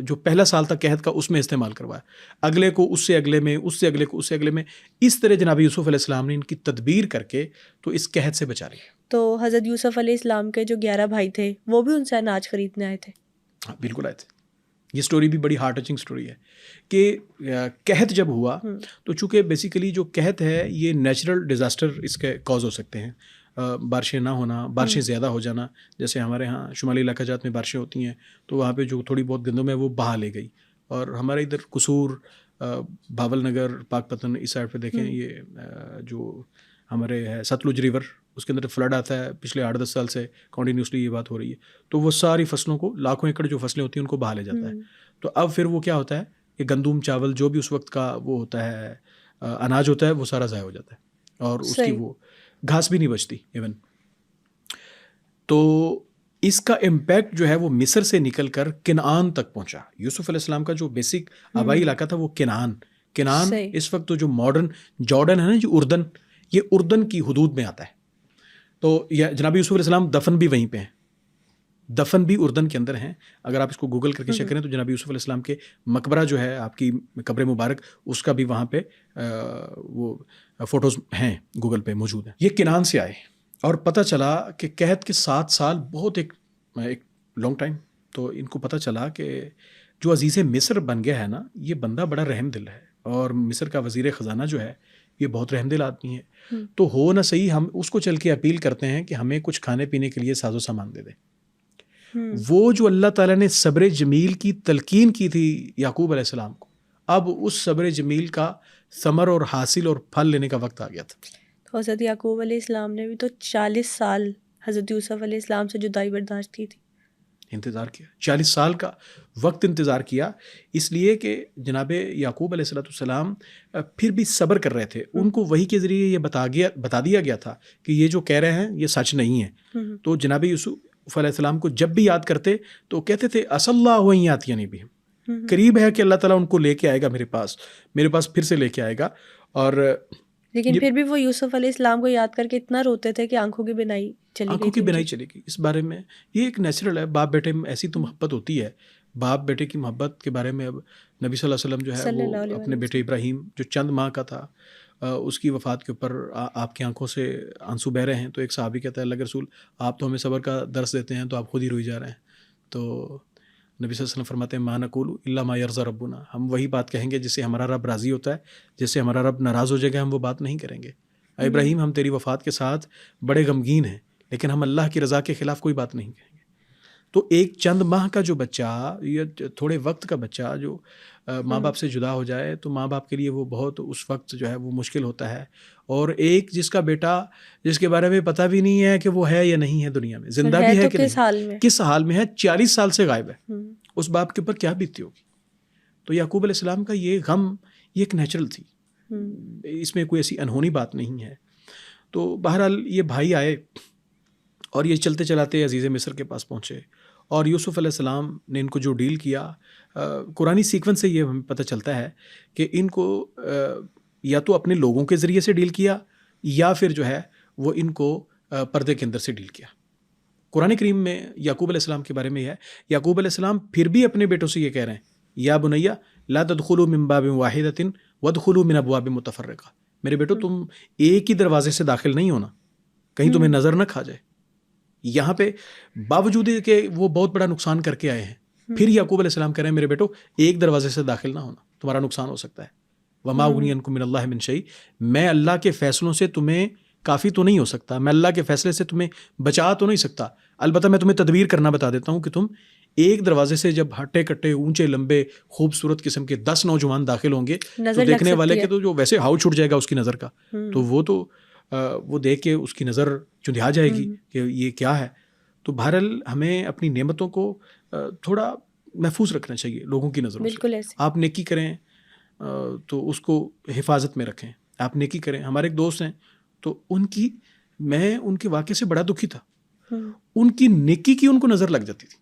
جو پہلا سال تھا قحط کا اس میں استعمال کروایا, اگلے کو اس سے اگلے میں, اس سے اگلے کو اس سے اگلے میں. اس طرح جناب یوسف علیہ السلام نے ان کی تدبیر کر کے تو اس قحط سے بچا لیا. تو حضرت یوسف علیہ السلام کے جو 11 بھائی تھے وہ بھی ان سے اناج خریدنے آئے تھے. ہاں بالکل آئے تھے. یہ سٹوری بھی بڑی ہارٹ ٹچنگ سٹوری ہے کہ قحط جب ہوا تو چونکہ بیسیکلی جو قحط ہے یہ نیچرل ڈیزاسٹر اس کے کاز ہو سکتے ہیں. بارشیں نہ ہونا, بارشیں زیادہ ہو جانا, جیسے ہمارے ہاں شمالی علاقہ جات میں بارشیں ہوتی ہیں تو وہاں پہ جو تھوڑی بہت گندم ہے وہ بہا لے گئی. اور ہمارے ادھر قصور, بھاول نگر, پاک پتن, اس سائڈ پہ دیکھیں یہ جو ہمارے ہے ستلج ریور, اس کے اندر فلڈ آتا ہے پچھلے 8-10 سال سے کنٹینیوسلی یہ بات ہو رہی ہے. تو وہ ساری فصلوں کو, لاکھوں ایکڑ جو فصلیں ہوتی ہیں ان کو بہا لے جاتا ہے. تو اب پھر وہ کیا ہوتا ہے کہ گندم, چاول, جو بھی اس وقت کا وہ ہوتا ہے اناج ہوتا ہے, وہ سارا ضائع ہو جاتا ہے اور اس کی وہ گھاس بھی نہیں بچتی ایون. تو اس کا امپیکٹ جو ہے وہ مصر سے نکل کر کنعان تک پہنچا. یوسف علیہ السلام کا جو بیسک آبائی علاقہ تھا وہ کنعان اس وقت تو جو ماڈرن جارڈن ہے نا، جو اردن، یہ اردن کی حدود میں آتا ہے. تو جناب یوسف علیہ السلام دفن بھی وہیں پہ ہیں، دفن بھی اردن کے اندر ہیں. اگر آپ اس کو گوگل کر کے چیک کریں تو جناب یوسف علیہ السلام کے مقبرہ جو ہے آپ کی قبر مبارک، اس کا بھی وہاں پہ وہ فوٹوز ہیں گوگل پہ موجود ہیں. یہ کنعان سے آئے اور پتہ چلا کہ قحط کے 7 سال بہت ایک لانگ ٹائم. تو ان کو پتہ چلا کہ جو عزیز مصر بن گیا ہے نا، یہ بندہ بڑا رحم دل ہے، اور مصر کا وزیر خزانہ جو ہے یہ بہت رحم دل آدمی ہے. تو ہو نہ صحیح ہم اس کو چل کے اپیل کرتے ہیں کہ ہمیں کچھ کھانے پینے کے لیے ساز و سامان دے دے. وہ جو اللہ تعالیٰ نے صبر جمیل کی تلقین کی تھی یعقوب علیہ السلام کو، اب اس صبر جمیل کا ثمر اور حاصل اور پھل لینے کا وقت آ گیا تھا. تو حضرت یعقوب علیہ السلام نے بھی تو 40 سال حضرت یوسف علیہ السلام سے جدائی برداشت کی تھی، انتظار کیا، 40 سال کا وقت انتظار کیا، اس لیے کہ جناب یعقوب علیہ السلام پھر بھی صبر کر رہے تھے. ان کو وحی کے ذریعے یہ بتا دیا گیا تھا کہ یہ جو کہہ رہے ہیں یہ سچ نہیں ہے. تو جناب یوسف علیہ السلام کو جب بھی یاد کرتے تو کہتے تھے اصل اللہ وہیں آتی یعنی بھی قریب ہے کہ اللہ تعالیٰ ان کو لے کے آئے گا میرے پاس پھر سے لے کے آئے گا. اور لیکن پھر بھی وہ یوسف علیہ السلام کو یاد کر کے اتنا روتے تھے کہ آنکھوں کی بینائی چلی گئی. اس بارے میں یہ ایک نیچرل ہے، باپ بیٹے میں ایسی تو محبت ہوتی ہے. باپ بیٹے کی محبت کے بارے میں اب نبی صلی اللہ علیہ وسلم جو ہے وہ اپنے بیٹے ابراہیم جو چند ماہ کا تھا، اس کی وفات کے اوپر آپ کی آنکھوں سے آنسو بہ رہے ہیں. تو ایک صحابی کہتا ہے اللہ کے رسول آپ تو ہمیں صبر کا درس دیتے ہیں، تو آپ خود ہی روئی جا رہے ہیں. تو نبی صلی اللہ علیہ وسلم فرماتے ہیں ما نقول الا ما یرضی ربنا، ہم وہی بات کہیں گے جس سے ہمارا رب راضی ہوتا ہے، جس سے ہمارا رب ناراض ہو جائے گا ہم وہ بات نہیں کریں گے. اے ابراہیم ہم تیری وفات کے ساتھ بڑے غمگین ہیں، لیکن ہم اللہ کی رضا کے خلاف کوئی بات نہیں کہیں گے. تو ایک چند ماہ کا جو بچہ یا تھوڑے وقت کا بچہ جو ماں باپ سے جدا ہو جائے تو ماں باپ کے لیے وہ بہت اس وقت جو ہے وہ مشکل ہوتا ہے. اور ایک جس کا بیٹا جس کے بارے میں پتہ بھی نہیں ہے کہ وہ ہے یا نہیں ہے دنیا میں، زندہ بھی ہے کہ نہیں، کس حال میں ہے، 40 سال سے غائب ہے، اس باپ کے اوپر کیا بیتتی ہوگی. تو یعقوب علیہ السلام کا یہ غم یہ ایک نیچرل تھی، اس میں کوئی ایسی انہونی بات نہیں ہے. تو بہرحال یہ بھائی آئے اور یہ چلتے چلاتے عزیز مصر کے پاس پہنچے، اور یوسف علیہ السلام نے ان کو جو ڈیل کیا، قرآنی سیکوینس سے یہ ہمیں پتہ چلتا ہے کہ ان کو یا تو اپنے لوگوں کے ذریعے سے ڈیل کیا یا پھر جو ہے وہ ان کو پردے کے اندر سے ڈیل کیا. قرآن کریم میں یعقوب علیہ السلام کے بارے میں ہے، یعقوب علیہ السلام پھر بھی اپنے بیٹوں سے یہ کہہ رہے ہیں یا بنیا لا تدخلوا من باب واحدۃ وادخلوا من ابواب متفرقہ، میرے بیٹو تم ایک ہی دروازے سے داخل نہیں ہونا، کہیں تمہیں نظر نہ کھا جائے. یہاں پہ باوجود کہ وہ بہت بڑا نقصان کر کے آئے ہیں، پھر یعقوب علیہ السلام کہہ رہے ہیں میرے بیٹو ایک دروازے سے داخل نہ ہونا، تمہارا نقصان ہو سکتا ہے. وما اغنی عنکم من اللہ من شیء، میں اللہ کے فیصلوں سے تمہیں کافی تو نہیں ہو سکتا، میں اللہ کے فیصلے سے تمہیں بچا تو نہیں سکتا، البتہ میں تمہیں تدبیر کرنا بتا دیتا ہوں کہ تم ایک دروازے سے جب ہٹے کٹے اونچے لمبے خوبصورت قسم کے 10 نوجوان داخل ہوں گے تو دیکھنے والے کے تو جو ویسے ہاؤ چھوٹ جائے گا اس کی نظر کا، تو وہ دیکھ کے اس کی نظر چندھیا جائے گی کہ یہ کیا ہے. تو بہرحال ہمیں اپنی نعمتوں کو تھوڑا محفوظ رکھنا چاہیے لوگوں کی نظروں سے. آپ نیکی کریں تو اس کو حفاظت میں رکھیں، آپ نیکی کریں. ہمارے ایک دوست ہیں تو میں ان کے واقعے سے بڑا دکھی تھا. ان کی نیکی کی ان کو نظر لگ جاتی تھی،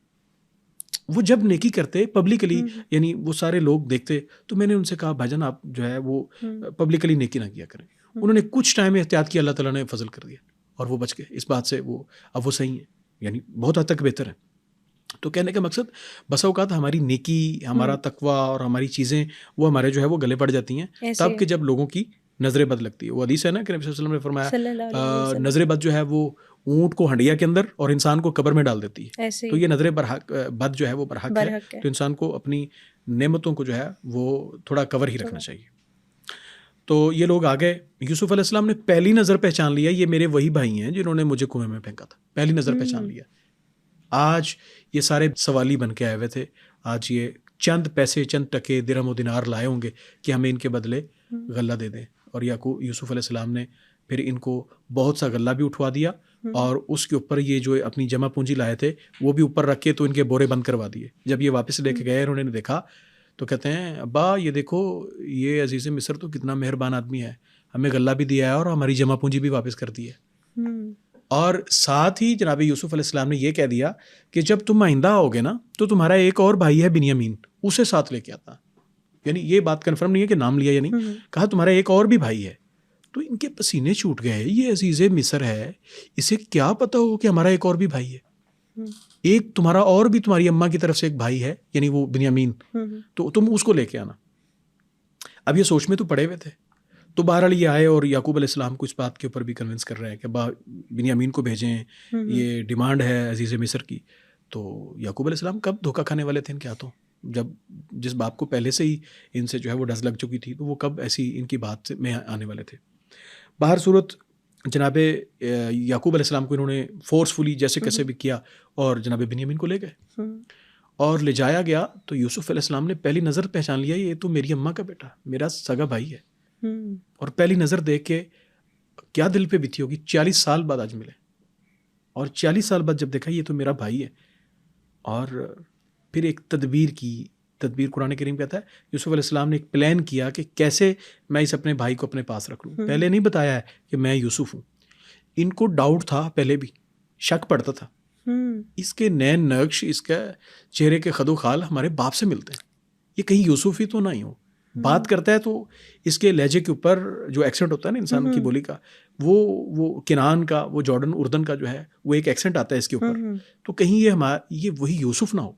وہ جب نیکی کرتے پبلکلی، یعنی وہ سارے لوگ دیکھتے، تو میں نے ان سے کہا بھائی جان آپ جو ہے وہ پبلکلی نیکی نہ کیا کریں. انہوں نے کچھ ٹائم احتیاط کیا، اللہ تعالیٰ نے فضل کر دیا اور وہ بچ گئے اس بات سے. اب وہ صحیح ہیں، یعنی بہت حد تک بہتر ہے. تو کہنے کا مقصد بسا اوقات ہماری نیکی، ہمارا تقویٰ اور ہماری چیزیں وہ ہمارے جو ہے وہ گلے پڑ جاتی ہیں تب کہ جب لوگوں کی نظر بد لگتی ہے. وہ حدیث ہے نا کہ نبی صلی اللہ علیہ وسلم نے فرمایا نظر بد جو ہے وہ اونٹ کو ہنڈیا کے اندر اور انسان کو قبر میں ڈال دیتی ہے. تو یہ نظر بد جو ہے وہ برحق ہے. تو انسان کو اپنی نعمتوں کو جو ہے وہ تھوڑا کور ہی رکھنا چاہیے. تو یہ لوگ آ گئے. یوسف علیہ السلام نے پہلی نظر پہچان لیا یہ میرے وہی بھائی ہیں جنہوں نے مجھے کنویں میں پھینکا تھا. پہلی نظر پہچان لیا. آج یہ سارے سوالی بن کے آئے ہوئے تھے، آج یہ چند پیسے، چند ٹکے، درہم و دینار لائے ہوں گے کہ ہمیں ان کے بدلے غلہ دے دیں. اور یوسف علیہ السلام نے پھر ان کو بہت سا غلہ بھی اٹھوا دیا اور اس کے اوپر یہ جو اپنی جمع پونجی لائے تھے وہ بھی اوپر رکھ کے تو ان کے بورے بند کروا دیے. جب یہ واپس لے کے گئے انہوں نے دیکھا تو کہتے ہیں ابا یہ دیکھو یہ عزیز مصر تو کتنا مہربان آدمی ہے، ہمیں غلہ بھی دیا ہے اور ہماری جمع پونجی بھی واپس کر دی ہے. اور ساتھ ہی جناب یوسف علیہ السلام نے یہ کہہ دیا کہ جب تم آئندہ آؤ گے نا تو تمہارا ایک اور بھائی ہے بنیامین، اسے ساتھ لے کے آتا. یعنی یہ بات کنفرم نہیں ہے کہ نام لیا یا نہیں، کہا تمہارا ایک اور بھی بھائی ہے. تو ان کے پسینے چھوٹ گئے، یہ عزیز مصر ہے، اسے کیا پتا ہو کہ ہمارا ایک اور بھی بھائی ہے، ایک تمہارا اور بھی تمہاری اماں کی طرف سے ایک بھائی ہے، یعنی وہ بنیامین، تو تم اس کو لے کے آنا. اب یہ سوچ میں تو پڑے ہوئے تھے. تو بہرحال یہ آئے اور یعقوب علیہ السلام کو اس بات کے اوپر بھی کنونس کر رہے ہیں کہ بنیامین کو بھیجیں، یہ ڈیمانڈ ہے عزیز مصر کی. تو یعقوب علیہ السلام کب دھوکہ کھانے والے تھے ان کے ہاتھوں، جب جس باپ کو پہلے سے ہی ان سے جو ہے وہ ڈز لگ چکی تھی، تو وہ کب ایسی ان کی بات میں آنے والے تھے. باہر صورت جناب یعقوب علیہ السلام کو انہوں نے فورسفلی جیسے کیسے بھی کیا اور جناب بنیامین کو لے گئے اور لے جایا گیا. تو یوسف علیہ السلام نے پہلی نظر پہچان لیا یہ تو میری اماں کا بیٹا، میرا سگا بھائی ہے. اور پہلی نظر دیکھ کے کیا دل پہ بیتی ہوگی، 40 سال بعد آج ملے اور 40 سال بعد جب دیکھا یہ تو میرا بھائی ہے. اور پھر ایک تدبیر قرآن کریم کہتا ہے یوسف علیہ السلام نے ایک پلان کیا کہ کیسے میں اس اپنے بھائی کو اپنے پاس رکھ لوں. پہلے نہیں بتایا ہے کہ میں یوسف ہوں. ان کو ڈاؤٹ تھا، پہلے بھی شک پڑتا تھا، اس کے نین نقش، اس کا چہرے کے خد و خال ہمارے باپ سے ملتے ہیں، یہ کہیں یوسف ہی تو نہیں ہو. بات کرتا ہے تو اس کے لہجے کے اوپر جو ایکسنٹ ہوتا ہے نا انسان کی بولی کا، وہ کنان کا، وہ جارڈن اردن کا جو ہے وہ ایک ایکسنٹ آتا ہے اس کے اوپر. تو کہیں یہ وہی یوسف نہ ہو.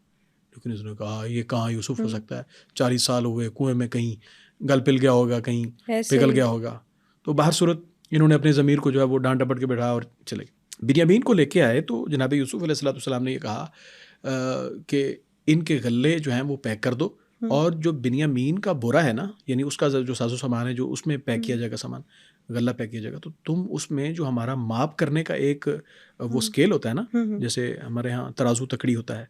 لیکن اس نے کہا یہ کہاں یوسف ہو سکتا ہے، 40 سال ہوئے، کنویں میں کہیں گل پل گیا ہوگا، کہیں پگھل گیا ہوگا. تو باہر صورت انہوں نے اپنے ضمیر کو جو ہے وہ ڈانٹ ڈپٹ کے بٹھایا اور چلے گئے. بنیامین کو لے کے آئے تو جناب یوسف علیہ السلام نے یہ کہا کہ ان کے غلے جو ہیں وہ پیک کر دو، اور جو بنیامین کا بورا ہے نا، یعنی اس کا جو ساز و سامان ہے جو اس میں پیک کیا جائے گا، سامان غلہ پیک کیا جائے گا، تو تم اس میں جو ہمارا ماپ کرنے کا ایک وہ اسکیل ہوتا ہے نا، جیسے ہمارے ہاں ترازو تکڑی ہوتا ہے،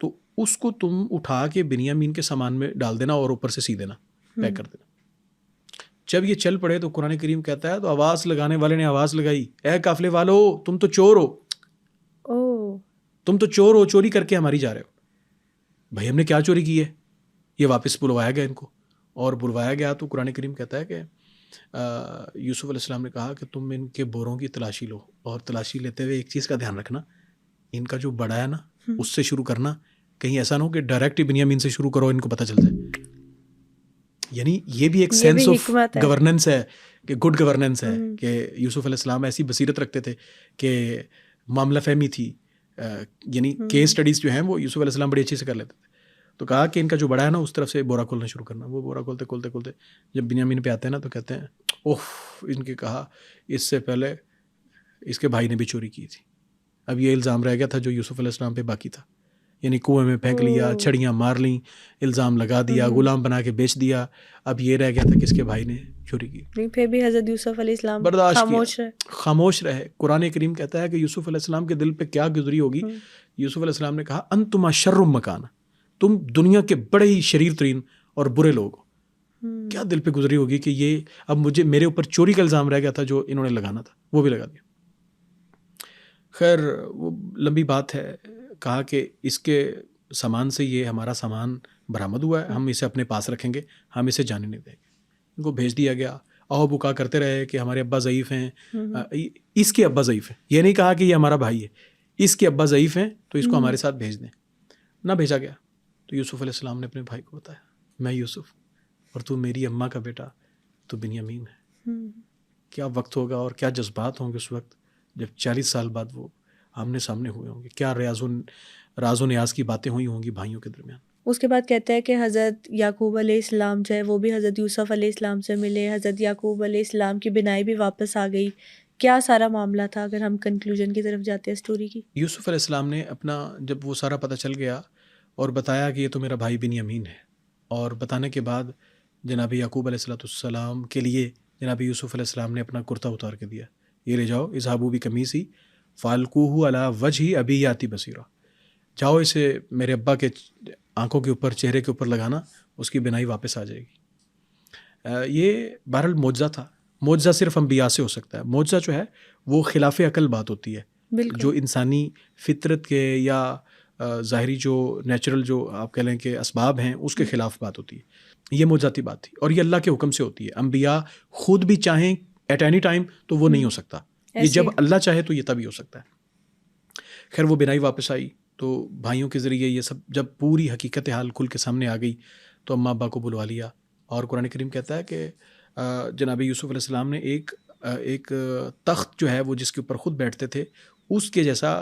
تو اس کو تم اٹھا کے بنیامین کے سامان میں ڈال دینا اور اوپر سے سی دینا، پیک کر دینا. جب یہ چل پڑے تو قرآن کریم کہتا ہے تو آواز لگانے والے نے آواز لگائی، اے قافلے والو تم تو چور ہو، تم تو چور ہو، چوری کر کے ہماری جا رہے ہو. بھائی ہم نے کیا چوری کی ہے؟ یہ واپس بلوایا گیا ان کو، اور بلوایا گیا تو قرآن کریم کہتا ہے کہ یوسف علیہ السلام نے کہا کہ تم ان کے بوروں کی تلاشی لو، اور تلاشی لیتے ہوئے ایک چیز کا دھیان رکھنا، ان کا جو بڑا ہے نا اس سے شروع کرنا، کہیں ایسا نہ ہو کہ ڈائریکٹ بنیامین سے شروع کرو، ان کو پتہ چل جائے. یعنی یہ بھی ایک سینس آف گورننس ہے، کہ گڈ گورننس ہے، کہ یوسف علیہ السلام ایسی بصیرت رکھتے تھے کہ معاملہ فہمی تھی، یعنی کیس اسٹڈیز جو ہیں وہ یوسف علیہ السلام بڑی اچھی سے کر لیتے تھے. تو کہا کہ ان کا جو بڑا ہے نا اس طرف سے بورا کھولنا شروع کرنا. وہ بورا کھولتے کھولتے کھولتے جب بنیامین پہ آتے ہیں نا تو کہتے ہیں اوہ، ان کے کہا اس سے پہلے اس کے بھائی نے بھی چوری کی تھی. اب یہ الزام رہ گیا تھا جو یوسف علیہ السلام پہ باقی تھا، یعنی کنویں میں پھینک لیا، چھڑیاں مار لیں، الزام لگا دیا، غلام بنا کے بیچ دیا. اب یہ رہ گیا تھا کس کے بھائی نے چوری کی. پھر بھی حضرت یوسف علیہ السلام برداشت خاموش رہے. قرآن کریم کہتا ہے کہ یوسف علیہ السلام کے دل پہ کیا گزری ہوگی. یوسف علیہ السلام نے کہا انتما شر مکان، تم دنیا کے بڑے ہی شریر ترین اور برے لوگ ہو. کیا دل پہ گزری ہوگی کہ یہ اب میرے اوپر چوری کا الزام رہ گیا تھا جو انہوں نے لگانا تھا، وہ بھی لگا دیا. خیر وہ لمبی بات ہے. کہا کہ اس کے سامان سے یہ ہمارا سامان برآمد ہوا ہے، ہم اسے اپنے پاس رکھیں گے، ہم اسے جانے نہیں دیں گے. ان کو بھیج دیا گیا. آہو بکا کرتے رہے کہ ہمارے ابا ضعیف ہیں، اس کے ابا ضعیف ہیں. یہ نہیں کہا کہ یہ ہمارا بھائی ہے، اس کے ابا ضعیف ہیں تو اس کو ہمارے ساتھ بھیج دیں. نہ بھیجا گیا. تو یوسف علیہ السلام نے اپنے بھائی کو بتایا میں یوسف اور تو میری اماں کا بیٹا تو بنیامین ہے. کیا وقت ہوگا اور کیا جذبات ہوں گے اس وقت جب 40 سال بعد وہ آمنے سامنے ہوئے ہوں گے. کیا راز و نیاز کی باتیں ہوئی ہوں گی بھائیوں کے درمیان. اس کے بعد کہتا ہے کہ حضرت یعقوب علیہ السلام جو ہے وہ بھی حضرت یوسف علیہ السلام سے ملے. حضرت یعقوب علیہ السلام کی بینائی بھی واپس آ گئی. کیا سارا معاملہ تھا اگر ہم کنکلوژن کی طرف جاتے ہیں اسٹوری کی؟ یوسف علیہ السلام نے اپنا جب وہ سارا پتہ چل گیا اور بتایا کہ یہ تو میرا بھائی بنیامین ہے، اور بتانے کے بعد جناب یعقوب علیہ السلام کے لیے جناب یوسف علیہ السلام نے اپنا کرتا اتار کے دیا. یہ لے جاؤ، اذهبوا بقمیصی فالقوہ علی وجہی ابی یاتی بصیرا. جاؤ اسے میرے ابا کے آنکھوں کے اوپر، چہرے کے اوپر لگانا، اس کی بینائی واپس آ جائے گی. یہ بہرحال معجزہ تھا. معجزہ صرف انبیاء سے ہو سکتا ہے. معجزہ جو ہے وہ خلاف عقل بات ہوتی ہے، جو انسانی فطرت کے یا ظاہری جو نیچرل جو آپ کہہ لیں کہ اسباب ہیں اس کے خلاف بات ہوتی ہے. یہ معجزاتی بات تھی، اور یہ اللہ کے حکم سے ہوتی ہے. انبیاء خود بھی چاہیں ایٹ اینی ٹائم تو وہ نہیں ہو سکتا. یہ جب اللہ چاہے تو یہ تبھی ہو سکتا ہے. خیر وہ بینائی واپس آئی تو بھائیوں کے ذریعے یہ سب جب پوری حقیقت حال کھل کے سامنے آ گئی تو اماں ابا کو بلوا لیا. اور قرآن کریم کہتا ہے کہ جناب یوسف علیہ السلام نے ایک تخت جو ہے وہ جس کے اوپر خود بیٹھتے تھے اس کے جیسا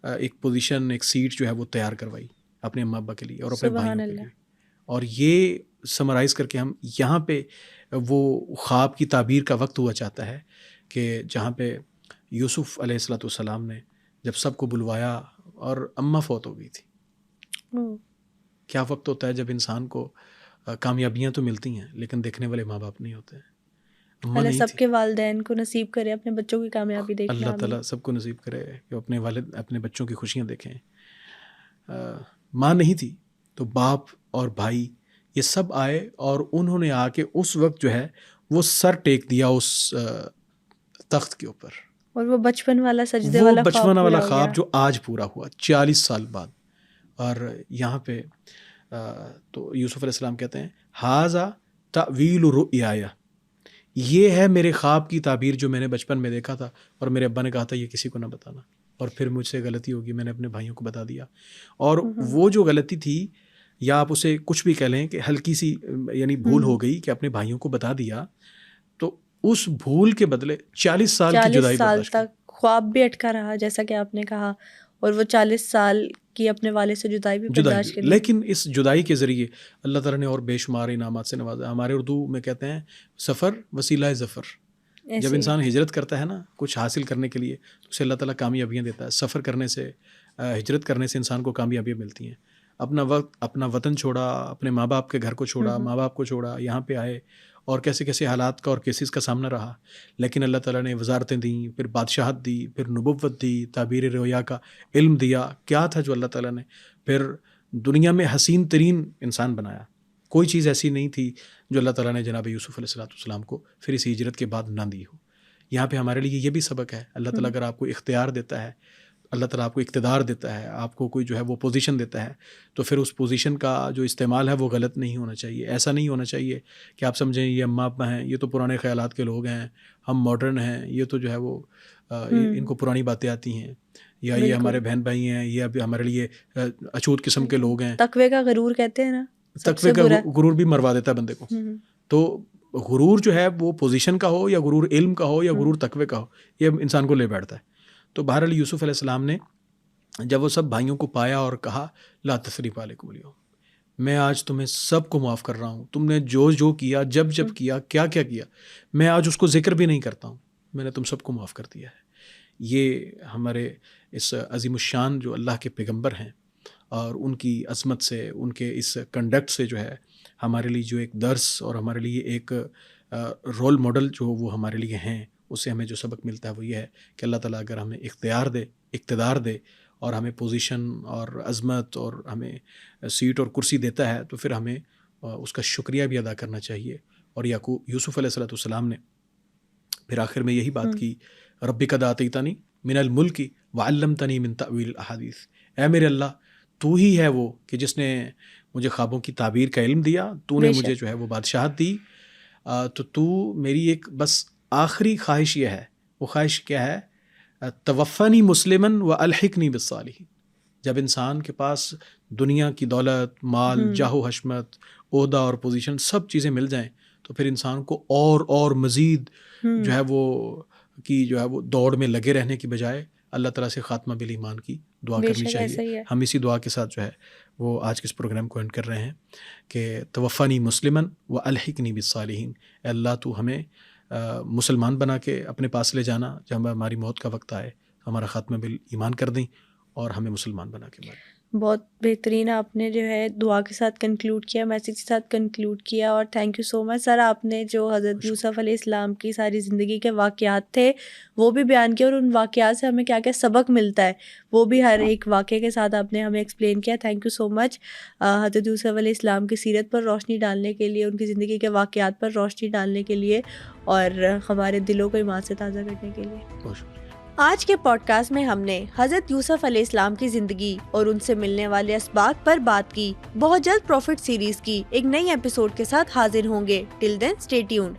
ایک پوزیشن، ایک سیٹ جو ہے وہ تیار کروائی اپنے اماں ابا کے لیے اور اپنے بھائیوں کے لیے. اور یہ سمرائز کر کے ہم یہاں پہ وہ خواب کی تعبیر کا وقت ہوا چاہتا ہے کہ جہاں پہ یوسف علیہ السلام نے جب سب کو بلوایا اور اماں فوت ہو گئی تھی. کیا وقت ہوتا ہے جب انسان کو کامیابیاں تو ملتی ہیں لیکن دیکھنے والے ماں باپ نہیں ہوتے ہیں. اللہ سب کے والدین کو نصیب کرے اپنے بچوں کی کامیابی دیکھنا. اللہ تعالیٰ سب کو نصیب کرے کہ اپنے والد اپنے بچوں کی خوشیاں دیکھیں. ماں نہیں تھی تو باپ اور بھائی یہ سب آئے اور انہوں نے آ کے اس وقت جو ہے وہ سر ٹیک دیا اس تخت کے اوپر. اور وہ بچپن والا سجدے والا بچپن والا خواب جو آج پورا ہوا 40 سال بعد. اور یہاں پہ تو یوسف علیہ السلام کہتے ہیں ھذا تأویل رؤیایا، یہ ہے میرے خواب کی تعبیر جو میں نے بچپن میں دیکھا تھا اور میرے ابا نے کہا تھا یہ کسی کو نہ بتانا. اور پھر مجھ سے غلطی ہوگی، میں نے اپنے بھائیوں کو بتا دیا. اور وہ جو غلطی تھی یا آپ اسے کچھ بھی کہہ لیں کہ ہلکی سی یعنی بھول ہو گئی کہ اپنے بھائیوں کو بتا دیا، تو اس بھول کے بدلے 40 سال کی جدائی برداشت تک خواب بھی اٹکا رہا جیسا کہ آپ نے کہا، اور وہ 40 سال کی اپنے والد سے جدائی بھی برداشت کی. لیکن اس جدائی کے ذریعے اللہ تعالیٰ نے اور بے شمار انعامات سے نوازا. ہمارے اردو میں کہتے ہیں سفر وسیلہ ظفر. جب انسان ہجرت کرتا ہے نا کچھ حاصل کرنے کے لیے تو اسے اللہ تعالیٰ کامیابیاں دیتا ہے. سفر کرنے سے، ہجرت کرنے سے انسان کو کامیابیاں ملتی ہیں. اپنا وقت، اپنا وطن چھوڑا، اپنے ماں باپ کے گھر کو چھوڑا، ماں باپ کو چھوڑا، یہاں پہ آئے اور کیسے کیسے حالات کا اور کیسز کا سامنا رہا. لیکن اللہ تعالیٰ نے وزارتیں دیں، پھر بادشاہت دی، پھر نبوت دی، تعبیر رویا کا علم دیا. کیا تھا جو اللہ تعالیٰ نے پھر دنیا میں حسین ترین انسان بنایا. کوئی چیز ایسی نہیں تھی جو اللہ تعالیٰ نے جناب یوسف علیہ السلام کو پھر اس ہجرت کے بعد نہ دی ہو. یہاں پہ ہمارے لیے یہ بھی سبق ہے. اللہ تعالیٰ اگر آپ کو اختیار دیتا ہے، اللہ تعالیٰ آپ کو اقتدار دیتا ہے، آپ کو کوئی جو ہے وہ پوزیشن دیتا ہے، تو پھر اس پوزیشن کا جو استعمال ہے وہ غلط نہیں ہونا چاہیے. ایسا نہیں ہونا چاہیے کہ آپ سمجھیں یہ اماں ابا ہیں، یہ تو پرانے خیالات کے لوگ ہیں، ہم ماڈرن ہیں، یہ تو جو ہے وہ ان کو پرانی باتیں آتی ہیں، یا یہ ہمارے بہن بھائی ہیں، یہ اب ہمارے لیے اچھوت قسم کے لوگ ہیں. تقوی کا غرور کہتے ہیں نا، تقوی کا غرور بھی مروا دیتا ہے بندے کو. تو غرور جو ہے وہ پوزیشن کا ہو یا غرور علم کا ہو یا غرور تقوی کا ہو، یہ انسان کو لے بیٹھتا ہے. تو بہرحال یوسف علیہ السلام نے جب وہ سب بھائیوں کو پایا اور کہا لا تثریب علیکم اليوم، میں آج تمہیں سب کو معاف کر رہا ہوں. تم نے جو کیا، جب کیا، کیا کیا، میں آج اس کو ذکر بھی نہیں کرتا ہوں، میں نے تم سب کو معاف کر دیا ہے. یہ ہمارے اس عظیم الشان جو اللہ کے پیغمبر ہیں اور ان کی عظمت سے، ان کے اس کنڈکٹ سے جو ہے ہمارے لیے جو ایک درس اور ہمارے لیے ایک رول ماڈل جو وہ ہمارے لیے ہیں، اس سے ہمیں جو سبق ملتا ہے وہ یہ ہے کہ اللہ تعالیٰ اگر ہمیں اقتدار دے اور ہمیں پوزیشن اور عظمت اور ہمیں سیٹ اور کرسی دیتا ہے تو پھر ہمیں اس کا شکریہ بھی ادا کرنا چاہیے. اور یوسف علیہ السلام نے پھر آخر میں یہی بات کی رب قد آتیتنی من الملک وعلمتنی من تأویل الاحادیث، اے میرے اللہ تو ہی ہے وہ کہ جس نے مجھے خوابوں کی تعبیر کا علم دیا، تو نے مجھے جو ہے وہ بادشاہت دی. تو میری ایک بس آخری خواہش یہ ہے، وہ خواہش کیا ہے؟ توفنی مسلمن و الحقنی بالصالحین. جب انسان کے پاس دنیا کی دولت، مال، جاہ و حشمت، عہدہ اور پوزیشن سب چیزیں مل جائیں تو پھر انسان کو اور مزید جو ہے وہ دوڑ میں لگے رہنے کی بجائے اللہ تعالیٰ سے خاتمہ بالایمان کی دعا کرنی چاہیے. ہم اسی دعا کے ساتھ جو ہے وہ آج کے اس پروگرام کو اینڈ کر رہے ہیں کہ توفنی مسلمن و الحقنی بالصالحین. اے اللہ تو ہمیں مسلمان بنا کے اپنے پاس لے جانا، جب ہماری موت کا وقت آئے ہمارا خاتمہ بالایمان کر دیں اور ہمیں مسلمان بنا کے ماریں. بہت بہترین آپ نے جو ہے دعا کے ساتھ کنکلوڈ کیا، میسیج کے ساتھ کنکلوڈ کیا، اور تھینک یو سو مچ سر. آپ نے جو حضرت یوسف علیہ السلام کی ساری زندگی کے واقعات تھے وہ بھی بیان کیا، اور ان واقعات سے ہمیں کیا کیا سبق ملتا ہے وہ بھی ہر ایک واقعے کے ساتھ آپ نے ہمیں ایکسپلین کیا. تھینک یو سو مچ حضرت یوسف علیہ السلام کی سیرت پر روشنی ڈالنے کے لیے، ان کی زندگی کے واقعات پر روشنی ڈالنے کے لیے اور ہمارے دلوں کو ایمان سے تازہ کرنے کے لیے. بہت شکریہ. آج کے پوڈ کاسٹ میں ہم نے حضرت یوسف علیہ السلام کی زندگی اور ان سے ملنے والے اسباق پر بات کی. بہت جلد پروفٹ سیریز کی ایک نئی ایپیسوڈ کے ساتھ حاضر ہوں گے. ٹل دین اسٹے ٹیونڈ.